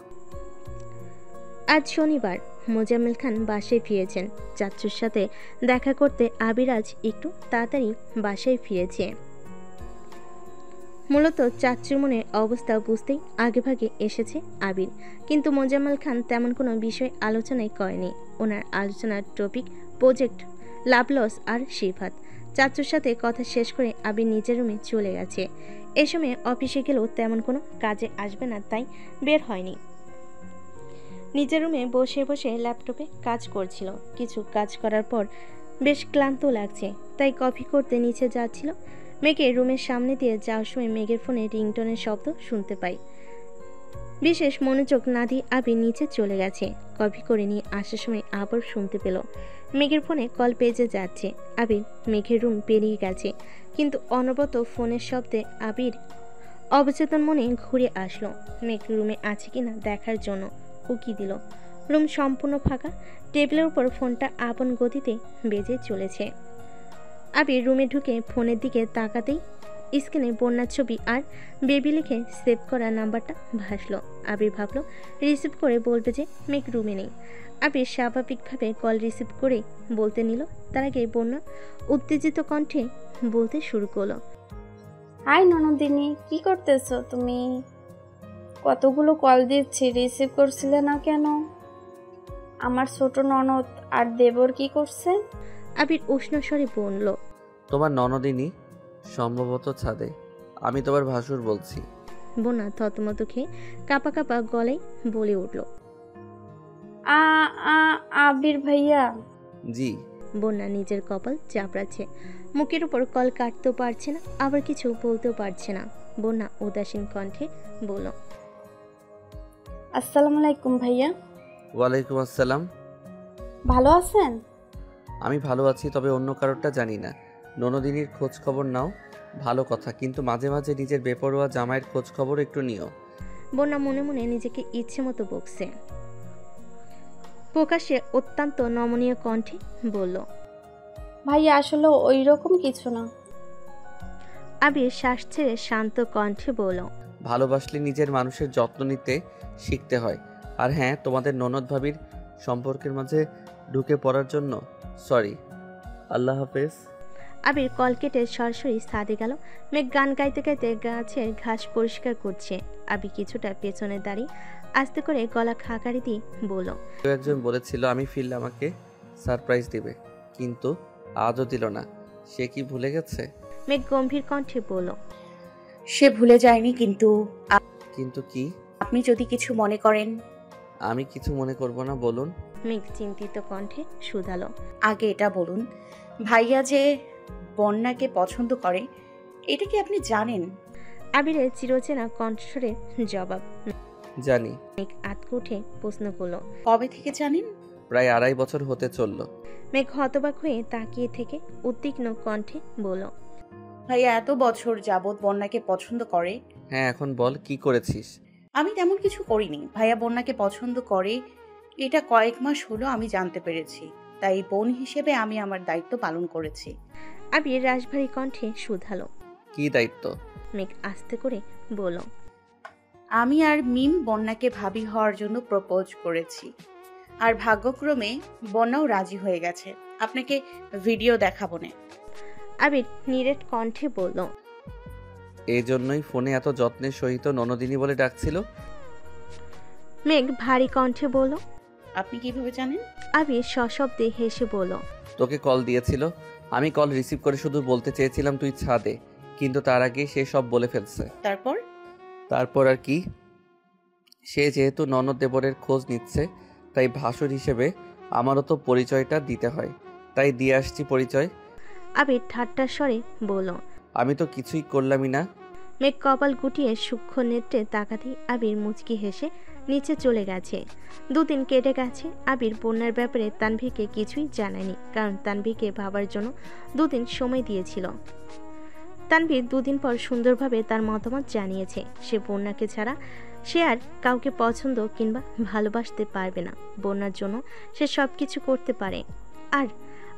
[SPEAKER 2] আজ শনিবার, মোজাম্মেল খান বাসায় ফিরেছেন। চাচ্চুর সাথে দেখা করতে আবির আজ একটু তাড়াতাড়ি বাসায় ফিরেছে। মূলত চাচ্চুর মনের অবস্থা বুঝতেই আগেভাগে এসেছে আবির, কিন্তু মোজাম্মেল খান তেমন কোনো বিষয় আলোচনাই করেনি। ওনার আলোচনার টপিক প্রজেক্ট লাভ লস আর সিফাত। চাচ্চুর সাথে কথা শেষ করে আবির নিজের রুমে চলে গেছে। এ সময় অফিসে গেলেও তেমন কোনো কাজে আসবে না, তাই বের হয়নি। নিজের রুমে বসে বসে ল্যাপটপে কাজ করছিল। কিছু কাজ করার পর বেশ ক্লান্ত লাগছে, তাই কফি করতে নিচে যাচ্ছিল। মেঘের রুমের সামনে দিয়ে যাওয়ার সময় মেঘের ফোনে রিংটোনের শব্দ শুনতে পাই। বিশেষ মনোযোগ না দিয়ে আবির নিচে চলে গেছে। কফি করে নিয়ে আসার সময় আবার শুনতে পেল মেঘের ফোনে কল পেজে যাচ্ছে। আবির মেঘের রুম পেরিয়ে গেছে, কিন্তু অনবরত ফোনের শব্দে আবির অবচেতন মনে ঘুরে আসলো মেঘ রুমে আছে কিনা দেখার জন্য। উকি দিল, রুম সম্পূর্ণ ফাঁকা। টেবিলের উপর ফোনটা আপন গতিতে বেজে চলেছে। আবির রুমে ঢুকে ফোনের দিকে তাকাতেই স্ক্রিনে বন্যার ছবি আর বেবি লিখে সেভ করা নাম্বারটা ভাসলো। আবির ভাবলো রিসিভ করে বলবে যে মেঘ রুমে নেই। আবির স্বাভাবিকভাবে কল রিসিভ করে বলতে নিল, তার আগে বন্যা উত্তেজিত কণ্ঠে বলতে শুরু করলো,
[SPEAKER 3] হাই ননদিনী, কি করতেছো তুমি? কতগুলো কল দিচ্ছি, রিসিভ করছিলে না কেন? আমার ছোট ননদ আর দেবর কি করছে?
[SPEAKER 2] আবির উষ্ণ স্বরে বলল,
[SPEAKER 4] তোমার ননদিনী সম্ভবত ছাদে। আমি তোমার ভাসুর বলছি।
[SPEAKER 2] বোনা থতমত খেয়ে কাপা কাপা গলায় বলে উঠল,
[SPEAKER 3] আ আ আবির ভাইয়া।
[SPEAKER 4] জি।
[SPEAKER 2] বন্যা নিজের কপাল চাপড়াচ্ছে, মুখের উপর কল কাটতেও পারছে না, আবার কিছু বলতেও পারছে না। বন্যা উদাসীন কণ্ঠে বলল,
[SPEAKER 3] আসসালামু আলাইকুম ভাইয়া।
[SPEAKER 4] ওয়ালাইকুম আসসালাম।
[SPEAKER 3] ভালো আছেন?
[SPEAKER 4] আমি ভালো আছি, তবে অন্য কারোরটা জানি না। ননদিনীর খোঁজ খবর নাও, ভালো কথা, কিন্তু মাঝে মাঝে নিজের বেপরোয়া জামাইয়ের খোঁজ খবর একটু নিও।
[SPEAKER 2] বন্যা মনে মনে নিজেকে ইচ্ছে মতো বকছে। প্রকাশ্যে অত্যন্ত নমনীয় কণ্ঠে বলল,
[SPEAKER 3] ভাইয়া আসলে ওই রকম কিছু না।
[SPEAKER 2] আবির শ্বাস ছেড়ে শান্ত কণ্ঠে বলল,
[SPEAKER 4] ভালোবাসলে নিজের মানুষের যত্ন নিতে শিখতে হয়। আর হ্যাঁ, তোমাদের ননদ ভাবির সম্পর্কের মাঝে ঢুকে পড়ার জন্য সরি। আল্লাহ হাফেজ।
[SPEAKER 2] আবির কল কেটে সরাসরি ছাদে গেল। মেঘ গান গাইতে গাইতে গাছের ঘাস পরিষ্কার করছে। আবির কিছুটা পেছনে দাঁড়িয়ে আস্তে করে গলা খাকারি দিয়ে বলল,
[SPEAKER 4] কেউ একজন বলেছিল আমি ফিরলে আমাকে সারপ্রাইজ দিবে, কিন্তু আজও দিল না। সে কি ভুলে গেছে?
[SPEAKER 2] মেঘ গম্ভীর কণ্ঠে বলল,
[SPEAKER 18] সে ভুলে যায়নি, কিন্তু
[SPEAKER 4] কিন্তু কি?
[SPEAKER 18] আপনি যদি কিছু মনে করেন।
[SPEAKER 4] আমি কিছু মনে করব না, বলুন।
[SPEAKER 2] মেঘ চিন্তিত কণ্ঠে শুধালো,
[SPEAKER 18] আগে এটা বলুন, ভাইয়া যে বন্যাকে পছন্দ করে, এটা কি আপনি জানেন?
[SPEAKER 2] আবিরের চিরচেনা কণ্ঠস্বরে জবাব,
[SPEAKER 4] জানি।
[SPEAKER 2] মেঘ আতকে উঠে প্রশ্ন করলো,
[SPEAKER 18] কবে থেকে জানেন?
[SPEAKER 4] প্রায় 2.5 বছর হতে চলল।
[SPEAKER 2] মেঘ হতবাক হয়ে তাকিয়ে থেকে উদ্বিগ্ন কণ্ঠে বলল,
[SPEAKER 18] ভাইয়া এত বছর যাবৎ বন্যাকে পছন্দ করে?
[SPEAKER 4] হ্যাঁ, এখন বল কি করেছিস?
[SPEAKER 18] আমি তেমন কিছু করিনি। ভাইয়া বন্যাকে পছন্দ করে এটা কয়েক মাস হলো আমি জানতে পেরেছি, তাই বোন হিসেবে আমি আমার দায়িত্ব পালন করেছি।
[SPEAKER 2] আবির রাশভারী কণ্ঠে শুধালো,
[SPEAKER 4] কি দায়িত্ব?
[SPEAKER 2] মেঘ আস্তে করে বলল,
[SPEAKER 18] আমি আর মিম বন্যাকে ভাবি হওয়ার জন্য প্রপোজ করেছি, আর ভাগ্যক্রমে বন্যাও রাজি হয়ে গেছে। আপনাকে ভিডিও দেখাবো না।
[SPEAKER 2] আবির নিরেট কণ্ঠে বলল,
[SPEAKER 4] এই জন্যই ফোনে এত যত্নের সহিত ননদিনী বলে ডাকছিল?
[SPEAKER 2] মেঘ ভারী কণ্ঠে বলল,
[SPEAKER 18] আপনি কিভাবে জানেন?
[SPEAKER 2] আবির সশব্দে হেসে বলল,
[SPEAKER 4] তোকে কল দিয়েছিল, আমি কল রিসিভ করে শুধু বলতে চেয়েছিলাম তুই ছাদে, কিন্তু তার আগে সে সব বলে ফেলছে। তারপর আর কি? সে যেহেতু ননদ দেবরের খোঁজ নিচ্ছে, তাই ভাসুর হিসেবে আমারও তো পরিচয়টা দিতে হয়, তাই দিয়ে আসছি পরিচয়।
[SPEAKER 2] আবির ঠাট্টার স্বরে বলল,
[SPEAKER 4] আমি তো কিছুই করলামই না।
[SPEAKER 2] মেঘ কপাল গুটিয়ে সূক্ষ্ম নেত্রে তাকাতেই আবির মুচকি হেসে নিচে চলে গেছে। 2 দিন কেটে গেছে। আবির বন্যার ব্যাপারে তানভীরকে কিছুই জানায়নি, কারণ তানভীরকে ভাবার জন্য 2 দিন সময় দিয়েছিল। তানভীর 2 দিন পর সুন্দরভাবে তার মতামত জানিয়েছে। সে বন্যাকে ছাড়া সে আর কাউকে পছন্দ কিংবা ভালোবাসতে পারবে না। বন্যার জন্য সে সব কিছু করতে পারে, আর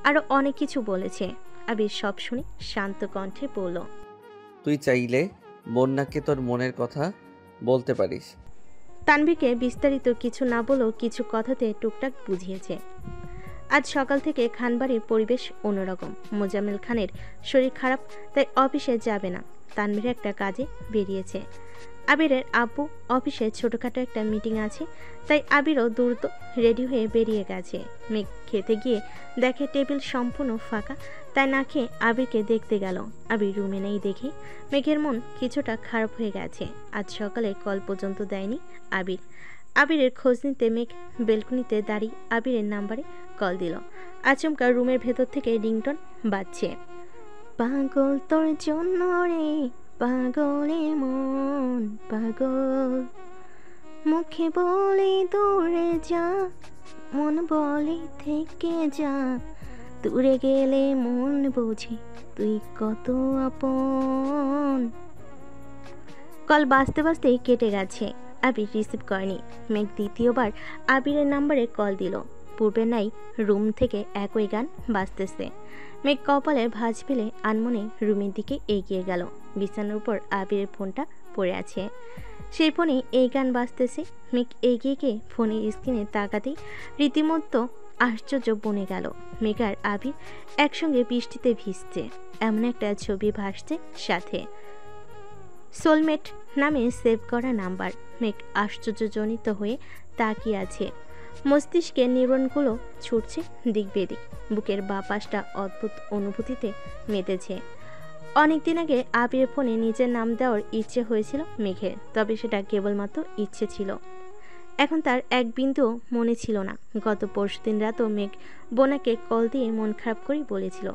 [SPEAKER 2] আরো অনেক কিছু বলেছে। আবির সব শুনে শান্ত কণ্ঠে বলল,
[SPEAKER 4] তুই চাইলে বন্যাকে তোর মনের কথা বলতে পারিস।
[SPEAKER 2] তানভীরকে বিস্তারিত কিছু না বলেও কিছু কথাতে টুকটাক বুঝিয়েছে। আজ সকাল থেকে খানবাড়ির পরিবেশ অন্যরকম। মোজাম্মেল খানের শরীর খারাপ, তাই অফিসে যাবে না। তানভীর একটা কাজে বেরিয়েছে। আবিরের আব্বু অফিসে ছোটখাটো একটা মিটিং আছে, তাই আবিরও দ্রুত রেডি হয়ে বেরিয়ে গেছে। মেঘ খেতে গিয়ে দেখে টেবিল সম্পূর্ণ ফাঁকা, তাই না খেয়ে আবিরকে দেখতে গেল। আবির রুমে নেই দেখে মেঘের মন কিছুটা খারাপ হয়ে গেছে। আজ সকালে কল পর্যন্ত দেয়নি আবির। আবিরের খোঁজ নিতে মেঘ বেলকনিতে দাঁড়িয়ে আবিরের নাম্বারে কল দিল। আচমকা রুমের ভেতর থেকে রিংটোন বাজছে। পাগল তোর জন্য রে পাগলে মন পাগল, মুখে বলে দূরে যা, মন বলে থেকে যা, দূরে গেলে মন বোঝে তুই কত আপন। কল বাজতে বাজতেই কেটে গেছে। আবির রিসিভ করেনি। মেঘ দ্বিতীয়বার আবিরের নাম্বারে কল দিল। পূর্বে নাই রুম থেকে একই গান বাজতেছে। মেঘ কপালে ভাঁজ ফেলে আনমনে রুমের দিকে এগিয়ে গেল। বিছানার উপর আবিরের ফোনটা পড়ে আছে, সেই ফোনে এই গান বাজতেছে। মেঘ এগিয়ে গিয়ে ফোনের স্ক্রিনে তাকাতেই রীতিমতো আশ্চর্য বনে গেল। মেঘ আর আবির একসঙ্গে বৃষ্টিতে ভিজছে, এমন একটা ছবি ভাসছে সাথে। সোলমেট নামে সেভ করা নাম্বার। মেঘ আশ্চর্যজনিত হয়ে তাকিয়ে আছে। মস্তিষ্কে নিউরনগুলো ছুটছে দিক বেদিক। বুকের বাঁ পাশটা অদ্ভুত অনুভূতিতে মেতেছে। অনেকদিন আগে আবিরের ফোনে নিজের নাম দেওয়ার ইচ্ছে হয়েছিল মেঘের, তবে সেটা কেবলমাত্র ইচ্ছে ছিল। এখন তার এক বিন্দুও মনে ছিল না। গত পরশুদিন রাতও মেঘ বোনাকে কল দিয়ে মন খারাপ করে বলেছিল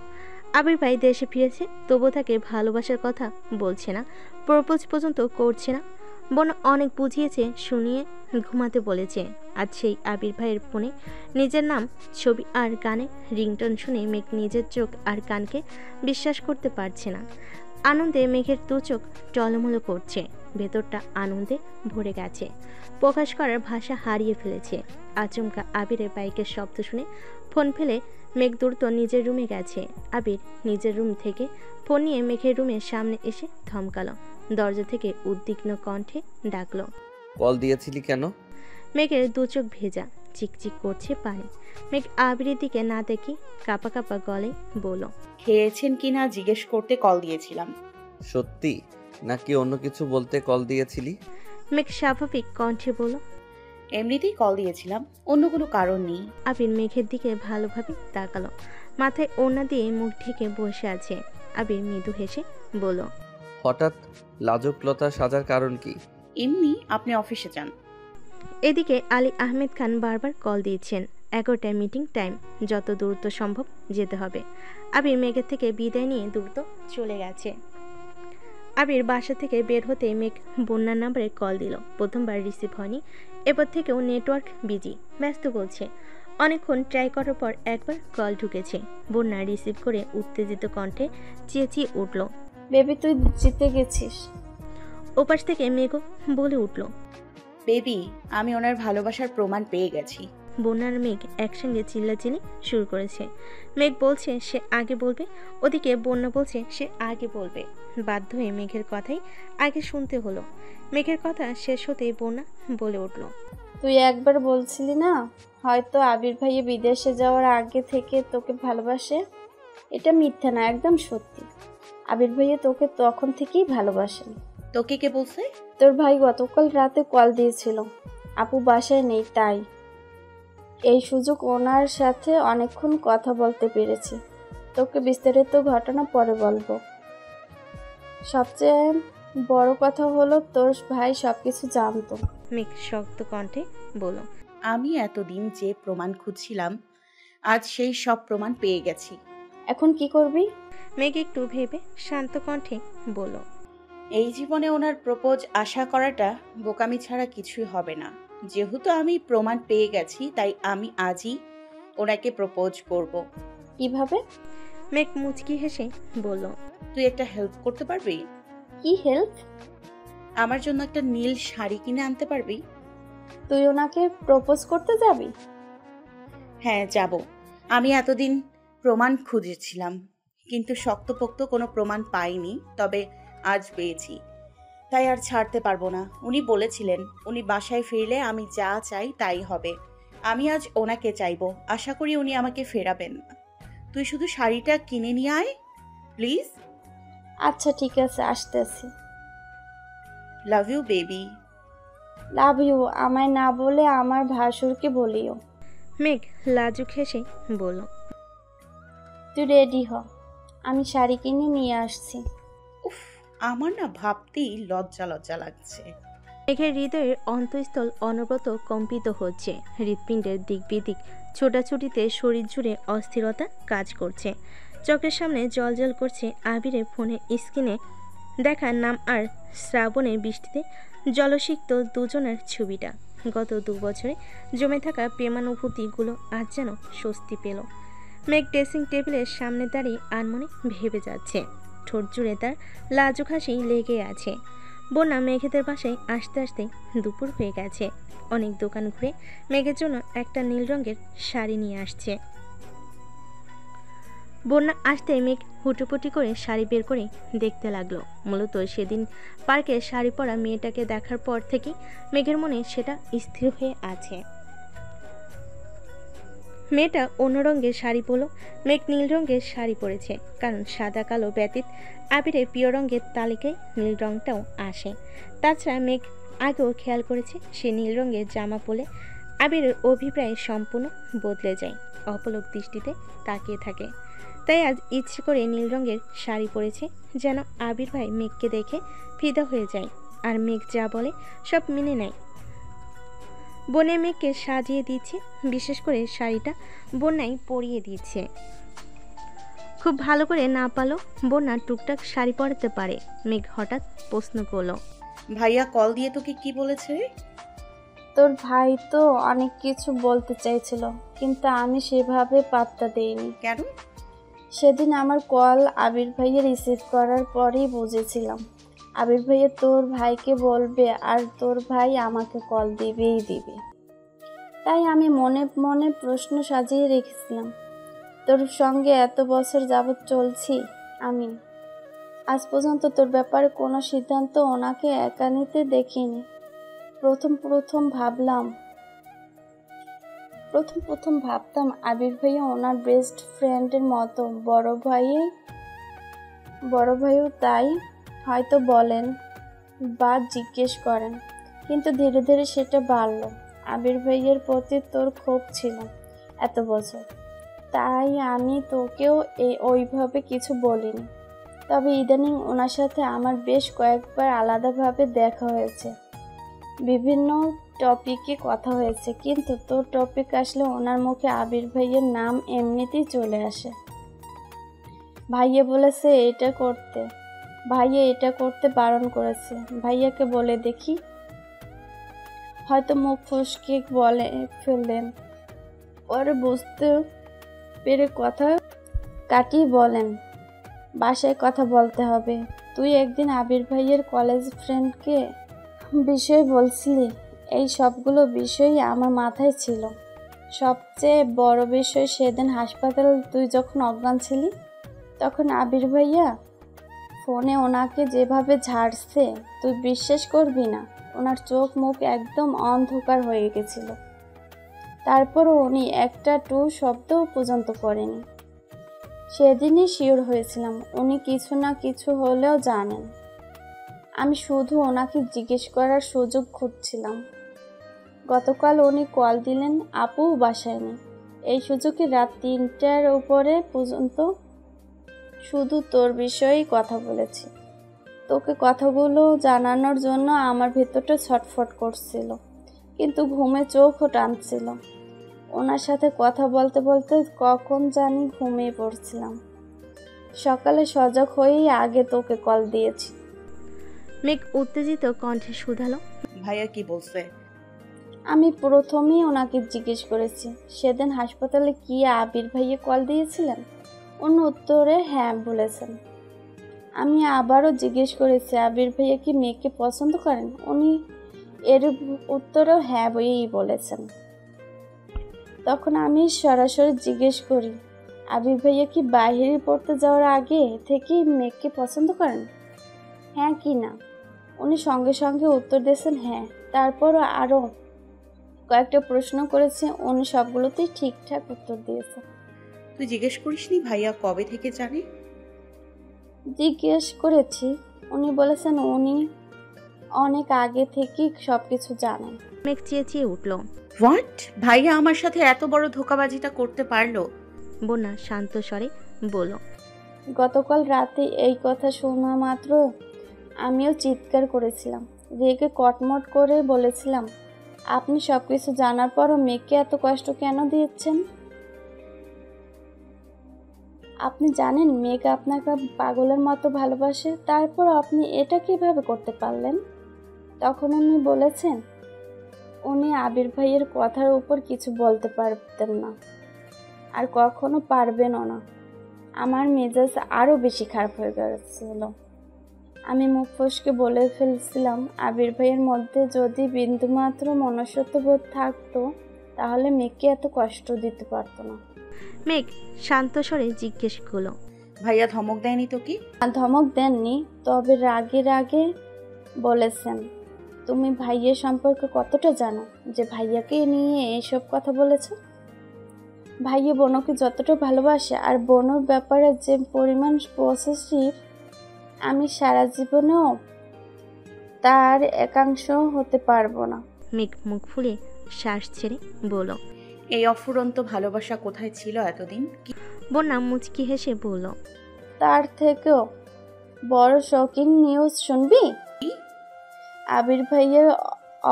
[SPEAKER 2] আবির ভাই দেশে ফিরেছে, তবুও তাকে ভালোবাসার কথা বলছে না, প্রপোজ পর্যন্ত করছে না। বোন অনেক বুঝিয়েছে, শুনিয়ে ঘুমাতে বলেছে। আজ সেই আবির ভাইয়ের ফোনে নিজের নাম, ছবি আর গানে রিংটোন শুনে মেঘ নিজের চোখ আর কানকে বিশ্বাস করতে পারছে না। আনন্দে মেঘের দু চোখ টলমলো করছে, ভেতরটা আনন্দে ভরে গেছে, প্রকাশ করার ভাষা হারিয়ে ফেলেছে। আচমকা আবিরের বাইকের শব্দ শুনে ফোন ফেলে মেঘ দ্রুত নিজের রুমে গেছে। আবির নিজের রুম থেকে ফোন নিয়ে মেঘের রুমের সামনে এসে থমকালো। দরজা থেকে উদ্বিগ্ন কণ্ঠে ডাকলো,
[SPEAKER 4] কল দিয়েছিলি কেন?
[SPEAKER 2] মেঘের দু চোখ ভেজা, চিকচিক করছে পানি। মেঘ আবিরের দিকে না দেখি কাপা কাপা গলায় বলল,
[SPEAKER 18] খেয়েছেন কিনা জিজ্ঞেস করতে কল দিয়েছিলাম।
[SPEAKER 4] সত্যি নাকি অন্য কিছু বলতে কল দিয়েছিলি?
[SPEAKER 2] মেঘ স্বাভাবিক কণ্ঠে বলল,
[SPEAKER 18] এমনিতেই কল দিয়েছিলাম, অন্য কোনো কারণ নেই।
[SPEAKER 2] আবির মেঘের দিকে ভালোভাবে তাকালো। মাথায় ওড়না দিয়ে মুখ ঢেকে বসে আছে। আবির মৃদু হেসে বলল,
[SPEAKER 4] হঠাৎ লাজুকলতা সাজার কারণ কি?
[SPEAKER 18] এমনি, আপনি অফিসে যান।
[SPEAKER 2] এদিকে আলী আহমেদ খান বারবার কল দিয়েছেন। 11টায় মিটিং টাইম, যত দ্রুত সম্ভব যেতে হবে। আবির মেঘের থেকে বিদায় নিয়ে দ্রুত চলে গেছে। আবির বাসা থেকে বের হতে মেঘ বন্যার নাম্বারে কল দিল। প্রথমবার রিসিভ হয়নি, এরপর থেকেও নেটওয়ার্ক বিজি, ব্যস্ত বলছে। অনেকক্ষণ ট্রাই করার পর একবার কল ঢুকেছে। বন্যা রিসিভ করে উত্তেজিত কণ্ঠে চেঁচিয়ে উঠল,
[SPEAKER 3] বেবি তুই জিতে গেছিস।
[SPEAKER 2] ওপাশ থেকে মেঘ বলে উঠল,
[SPEAKER 18] বেবি আমি ওনার ভালোবাসার প্রমাণ পেয়ে গেছি।
[SPEAKER 2] বন্যার মেঘ একসঙ্গে চিল্লাচিল্লি শুরু করেছে। মেঘ বলছে সে আগে বলবে, ওদিকে বন্যা বলছে সে আগে বলবে। বাধ্য হয়ে মেঘের কথাই আগে শুনতে হলো। মেঘের কথা শেষ হতেই বন্যা বলে উঠল,
[SPEAKER 3] তুই একবার বলছিলি না হয়তো আবির ভাইয়া বিদেশে যাওয়ার আগে থেকে তোকে ভালোবাসে। এটা মিথ্যা না, একদম সত্যি। আবির ভাইয়া তোকে তখন থেকেই ভালোবাসেন।
[SPEAKER 18] তোকে কে বলছে?
[SPEAKER 3] তোর ভাই গতকাল রাতে কল দিয়েছিল, আপু বাসায় নেই, তাই এই সুযোগ ওনার সাথে অনেকক্ষণ কথা বলতে পেরেছি। তোকে বিস্তারিত ঘটনা পরে বলবো। সবচেয়ে বড় কথা হলো তোর ভাই সবকিছু জানতো।
[SPEAKER 2] মেঘ শক্ত কণ্ঠে বলল,
[SPEAKER 18] আমি এতদিন যে প্রমাণ খুঁজছিলাম আজ সেই সব প্রমাণ পেয়ে গেছি।
[SPEAKER 3] এখন কি করবি?
[SPEAKER 2] মেঘ একটু ভেবে শান্ত কণ্ঠে বলল,
[SPEAKER 18] এই জীবনে ওনার প্রপোজ আশা করাটা বোকামি ছাড়া কিছুই হবে না। যেহেতু আমি প্রমাণ পেয়ে গেছি তাই আমি আজই ওনাকে প্রপোজ করব।
[SPEAKER 3] কিভাবে?
[SPEAKER 2] মেঘ মুচকি হেসে বলল,
[SPEAKER 18] তুই একটা হেল্প করতে পারবি?
[SPEAKER 3] কি হেল্প?
[SPEAKER 18] আমার জন্য একটা নীল শাড়ি কিনে আনতে পারবি?
[SPEAKER 3] তুই ওনাকে প্রপোজ করতে যাবি?
[SPEAKER 18] হ্যাঁ যাব। আমি এতদিন প্রমাণ খুঁজেছিলাম কিন্তু শক্তপোক্ত কোনো প্রমাণ পাইনি, তবে আজ পেয়েছি, তাই আর ছাড়তে পারবো না। উনি বলেছিলেন উনি বাসায় ফিরলে আমি যা চাই তাই হবে। আমি আজ ওনাকে চাইবো, আশা করি উনি আমাকে ফেরাবেন। তুই শুধু শাড়িটা কিনে নিয়ে আয় প্লিজ।
[SPEAKER 3] আচ্ছা ঠিক আছে, আসতেছি।
[SPEAKER 18] Love you baby.
[SPEAKER 3] Love you আমায় না বলে আমার ভাসুরকে বলিও।
[SPEAKER 2] মেঘ লাজুক হেসে বলল,
[SPEAKER 3] তুই রেডি হ, আমি শাড়ি কিনে নিয়ে আসছি।
[SPEAKER 18] উফ, আমার না ভাবতেই লজ্জা লজ্জা লাগছে।
[SPEAKER 2] মেঘের হৃদয়ের অন্তঃস্থল অনবরত কম্পিত হচ্ছে। হৃৎপিণ্ডের দিক বিদিক ছোটাছুটিতে শরীর জুড়ে অস্থিরতা কাজ করছে। চোখের সামনে জলজল করছে আবিরের ফোনের স্ক্রিনে দেখা নাম আর শ্রাবণের বৃষ্টিতে জলসিক্ত দুজনের ছবিটা। গত 2 বছরে জমে থাকা প্রেমানুভূতিগুলো আজ যেন স্বস্তি পেল। মেঘ ড্রেসিং টেবিলের সামনে দাঁড়িয়ে আনমনে ভেবে যাচ্ছে। ঠোঁট জুড়ে তার লাজুক হাসি লেগে আছে। বন্যা মেঘেদের বাসায় আসতে আসতে দুপুর হয়ে গেছে। অনেক দোকান ঘুরে মেঘের জন্য একটা নীল রঙের শাড়ি নিয়ে আসছে। বন্যা আসতে মেঘ হুটোপুটি করে শাড়ি বের করে দেখতে লাগলো। মূলত সেদিন পার্কে শাড়ি পরা মেয়েটাকে দেখার পর থেকেই মেঘের মনে সেটা স্থির হয়ে আছে। মেয়েটা অন্য রঙের শাড়ি পরল। মেঘ নীল রঙের শাড়ি পরেছে, কারণ সাদা কালো ব্যতীত আবিরের প্রিয় রঙের তালিকায় নীল রঙটাও আসে। তাছাড়া মেঘ আগেও খেয়াল করেছে সে নীল রঙের জামা পরলে আবিরের অভিপ্রায় সম্পূর্ণ বদলে যায়, অপলক দৃষ্টিতে তাকিয়ে থাকে। তাই আজ ইচ্ছে করে নীল রঙের শাড়ি পরেছে, যেন আবির ভাই মেঘকে দেখে ফিদা হয়ে যায়, আর মেঘ যা বলে সব মেনে নেয়। বনে মেঘকে সাজিয়ে দিচ্ছে, বিশেষ করে শাড়িটা বন্যাই পরিয়ে দিচ্ছে। খুব ভালো করে না পারলেও বন্যা টুকটাক শাড়ি পরাতে পারে। মেঘ হঠাৎ প্রশ্ন করলো,
[SPEAKER 18] ভাইয়া কল দিয়ে তোকে কি বলেছে রে?
[SPEAKER 3] তোর ভাই তো অনেক কিছু বলতে চাইছিল, কিন্তু আমি সেভাবে পাত্তা দেইনি।
[SPEAKER 18] কেন?
[SPEAKER 3] সেদিন আমার কল আবির ভাইয়া রিসিভ করার পরেই বুঝেছিলাম আবির ভাইয়া তোর ভাইকে বলবে, আর তোর ভাই আমাকে কল দিবেই দিবে। তাই আমি মনে মনে প্রশ্ন সাজিয়ে রেখেছিলাম। তোর সঙ্গে এত বছর যাবৎ চলছি আমি, আজ পর্যন্ত তোর ব্যাপারে কোনো সিদ্ধান্ত ওনাকে একা নিতে দেখিনি। প্রথম ভাবতাম আবির ভাইয়া ওনার বেস্ট ফ্রেন্ডের মতো, বড় ভাইও তাই হয়তো বলেন বা জিজ্ঞেস করেন, কিন্তু ধীরে ধীরে সেটা বাড়লো। আবির ভাইয়ের প্রতি তোর ক্ষোভ ছিল এত বছর, তাই আমি তোকেও ওইভাবে কিছু বলিনি। তবে ইদানিং ওনার সাথে আমার বেশ কয়েকবার আলাদাভাবে দেখা হয়েছে, বিভিন্ন টপিকে কথা হয়েছে, কিন্তু তোর টপিক আসলে ওনার মুখে আবির ভাইয়ের নাম এমনিতেই চলে আসে। ভাইয়া বলেছে ভাইয়া এটা করতে বারণ করেছে। ভাইয়াকে বলে দেখি, হয়তো মুখ ফসকে বলে ফেললেন, পরে বুঝতে পেরে কথা কাটিয়ে বলেন, বাসায় কথা বলতে হবে। তুই একদিন আবির ভাইয়ের কলেজ ফ্রেন্ডকে বিষয় বলছিলি। এই সবগুলো বিষয়ই আমার মাথায় ছিল। সবচেয়ে বড় বিষয়, সেদিন হাসপাতালে তুই যখন অজ্ঞান ছিলি, তখন আবির ভাইয়া ফোনে ওনাকে যেভাবে ঝাড়ছে তুই বিশ্বাস করবি না। ওনার চোখ মুখ একদম অন্ধকার হয়ে গেছিল, তারপরও উনি একটা টু শব্দও পর্যন্ত করেনি। সেদিনই শিওর হয়েছিলাম উনি কিছু না কিছু হলেও জানেন। আমি শুধু ওনাকে জিজ্ঞেস করার সুযোগ খুঁজছিলাম। গতকাল উনি কল দিলেন, আপু বাসায় নেই। এই সুযোগে রাত 3টার উপরে পর্যন্ত শুধু তোর বিষয়েই কথা বলেছি। তোকে কথাগুলো জানানোর জন্য আমার ভেতরটা ছটফট করছিল, কিন্তু ঘুমে চোখও টানছিল। ওনার সাথে কথা বলতে বলতে কখন জানি ঘুমিয়ে পড়ছিলাম। সকালে সজাগ হয়েই আগে তোকে কল দিয়েছি।
[SPEAKER 2] মেঘ উত্তেজিত কণ্ঠে শুধালো,
[SPEAKER 18] ভাইয়া কি বলছে?
[SPEAKER 3] আমি প্রথমেই ওনাকে জিজ্ঞেস করেছি, সেদিন হাসপাতালে কি আবির ভাইয়া কল দিয়েছিলেন? উনি উত্তরে হ্যাঁ বলেছেন। আমি আবারও জিজ্ঞেস করেছি, আবির ভাইয়া কি মেয়েকে পছন্দ করেন? উনি এর উত্তরেও হ্যাঁ বলেই বলেছেন। তখন আমি সরাসরি জিজ্ঞেস করি, আবির ভাইয়া কি বাইরে পড়তে যাওয়ার আগে থেকেই মেয়েকে পছন্দ করেন, হ্যাঁ কি না? উনি সঙ্গে সঙ্গে উত্তর দিয়েছেন হ্যাঁ। তারপরও আরও কয়েকটা প্রশ্ন করেছে, উনি সবগুলোতেই ঠিকঠাক উত্তর দিয়েছেন।
[SPEAKER 18] তুই জিজ্ঞেস করিসনি ভাইয়া কবে থেকে জানে?
[SPEAKER 3] জিজ্ঞেস করেছি, উনি বলেছেন উনি অনেক আগে থেকেই সবকিছু জানেন।
[SPEAKER 2] মেঘ চেঁচিয়ে উঠল,
[SPEAKER 18] হোয়াট? ভাইয়া আমার সাথে এত বড় ধোঁকাবাজিটা করতে পারলো?
[SPEAKER 2] বন্যা শান্ত স্বরে বলল,
[SPEAKER 3] গতকাল রাতে এই কথা শোনা মাত্র আমিও চিৎকার করেছিলাম। রেগে কটমট করে বলেছিলাম, আপনি সবকিছু জানার পরও মেয়েকে এত কষ্ট কেন দিয়েছেন? আপনি জানেন মেয়েকে আপনাকে পাগলের মতো ভালোবাসে, তারপর আপনি এটা কিভাবে করতে পারলেন? তখন উনি বলেছেন উনি আবির ভাইয়ের কথার উপর কিছু বলতে পারতেন না, আর কখনো পারবেনও না। আমার মেজাজ আরও বেশি খারাপ হয়ে গেছিল। আমি মুখ ফসকে বলে ফেলছিলাম, আবির ভাইয়ের মধ্যে যদি বিন্দুমাত্র মনুষ্যত্ববোধ থাকতো তাহলে মেয়েকে এত কষ্ট দিতে পারতো না।
[SPEAKER 2] মেঘ শান্ত স্বরে জিজ্ঞেস করলো,
[SPEAKER 18] ভাইয়া ধমক দেয়নি তো? কি
[SPEAKER 3] ধমক দেননি, তবে রাগে রাগে বলেছেন, তুমি ভাইয়ের সম্পর্কে কতটা জানো যে ভাইয়াকে নিয়ে এসব কথা বলেছ? ভাইয়া বোনকে যতটা ভালোবাসে আর বোনের ব্যাপারে যে পরিমাণ পসেসিভ, আমি সারা জীবনেও তার একাংশ হতে পারবো না।
[SPEAKER 2] মেঘ মুখ ফুলে শ্বাস ছেড়ে বলল,
[SPEAKER 18] এই অফুরন্ত ভালোবাসা কোথায় ছিল এতদিন?
[SPEAKER 2] বন্যা মুচকি হেসে বলল,
[SPEAKER 3] তার থেকেও বড় শকিং নিউজ শুনবি? আবির ভাইয়ের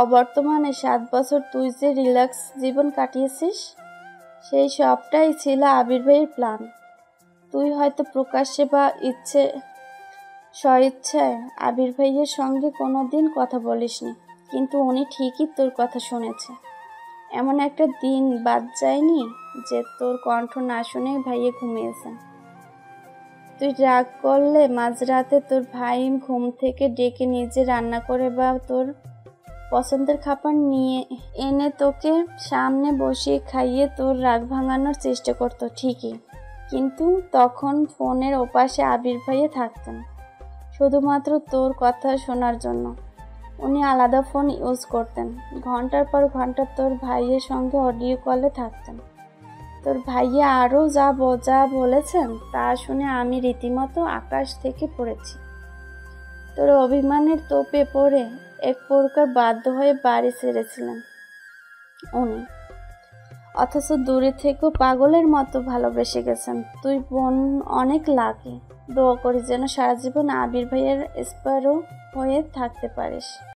[SPEAKER 3] অবর্তমানে 7 বছর তুই যে রিল্যাক্স জীবন কাটিয়েছিস, সেই সবটাই ছিল আবির ভাইয়ের প্ল্যান। তুই হয়তো প্রকাশ্যে বা স্বইচ্ছায় আবির ভাইয়ের সঙ্গে কোনোদিন কথা বলিসনি, কিন্তু উনি ঠিকই তোর কথা শুনেছে। এমন একটা দিন বাদ যায়নি যে তোর কণ্ঠ না শুনে ভাইয়ে ঘুমিয়েছেন। তুই রাগ করলে মাঝরাতে তোর ভাই ঘুম থেকে ডেকে নিজে রান্না করে বা তোর পছন্দের খাবার নিয়ে এনে তোকে সামনে বসিয়ে খাইয়ে তোর রাগ ভাঙানোর চেষ্টা করতো ঠিকই, কিন্তু তখন ফোনের ওপাশে আবির ভাইয়ে থাকতেন শুধুমাত্র তোর কথা শোনার জন্য। উনি আলাদা ফোন ইউজ করতেন, ঘন্টার পর ঘন্টা তোর ভাইয়ের সঙ্গে অডিও কলে থাকতেন। তোর ভাইয়া আরও যা বলেছেন তা শুনে আমি রীতিমতো আকাশ থেকে পড়েছি। তোর অভিমানের তোপে পড়ে এক প্রকার বাধ্য হয়ে বাড়ি ছেড়েছিলেন উনি, অথচ দূরে থেকেও পাগলের মতো ভালোবেসে গেছেন। তুই বোন অনেক লাকি। দোয়া করি যেন সারা জীবন আবির ভাইয়ের স্পারও হয়ে থাকতে পারিস।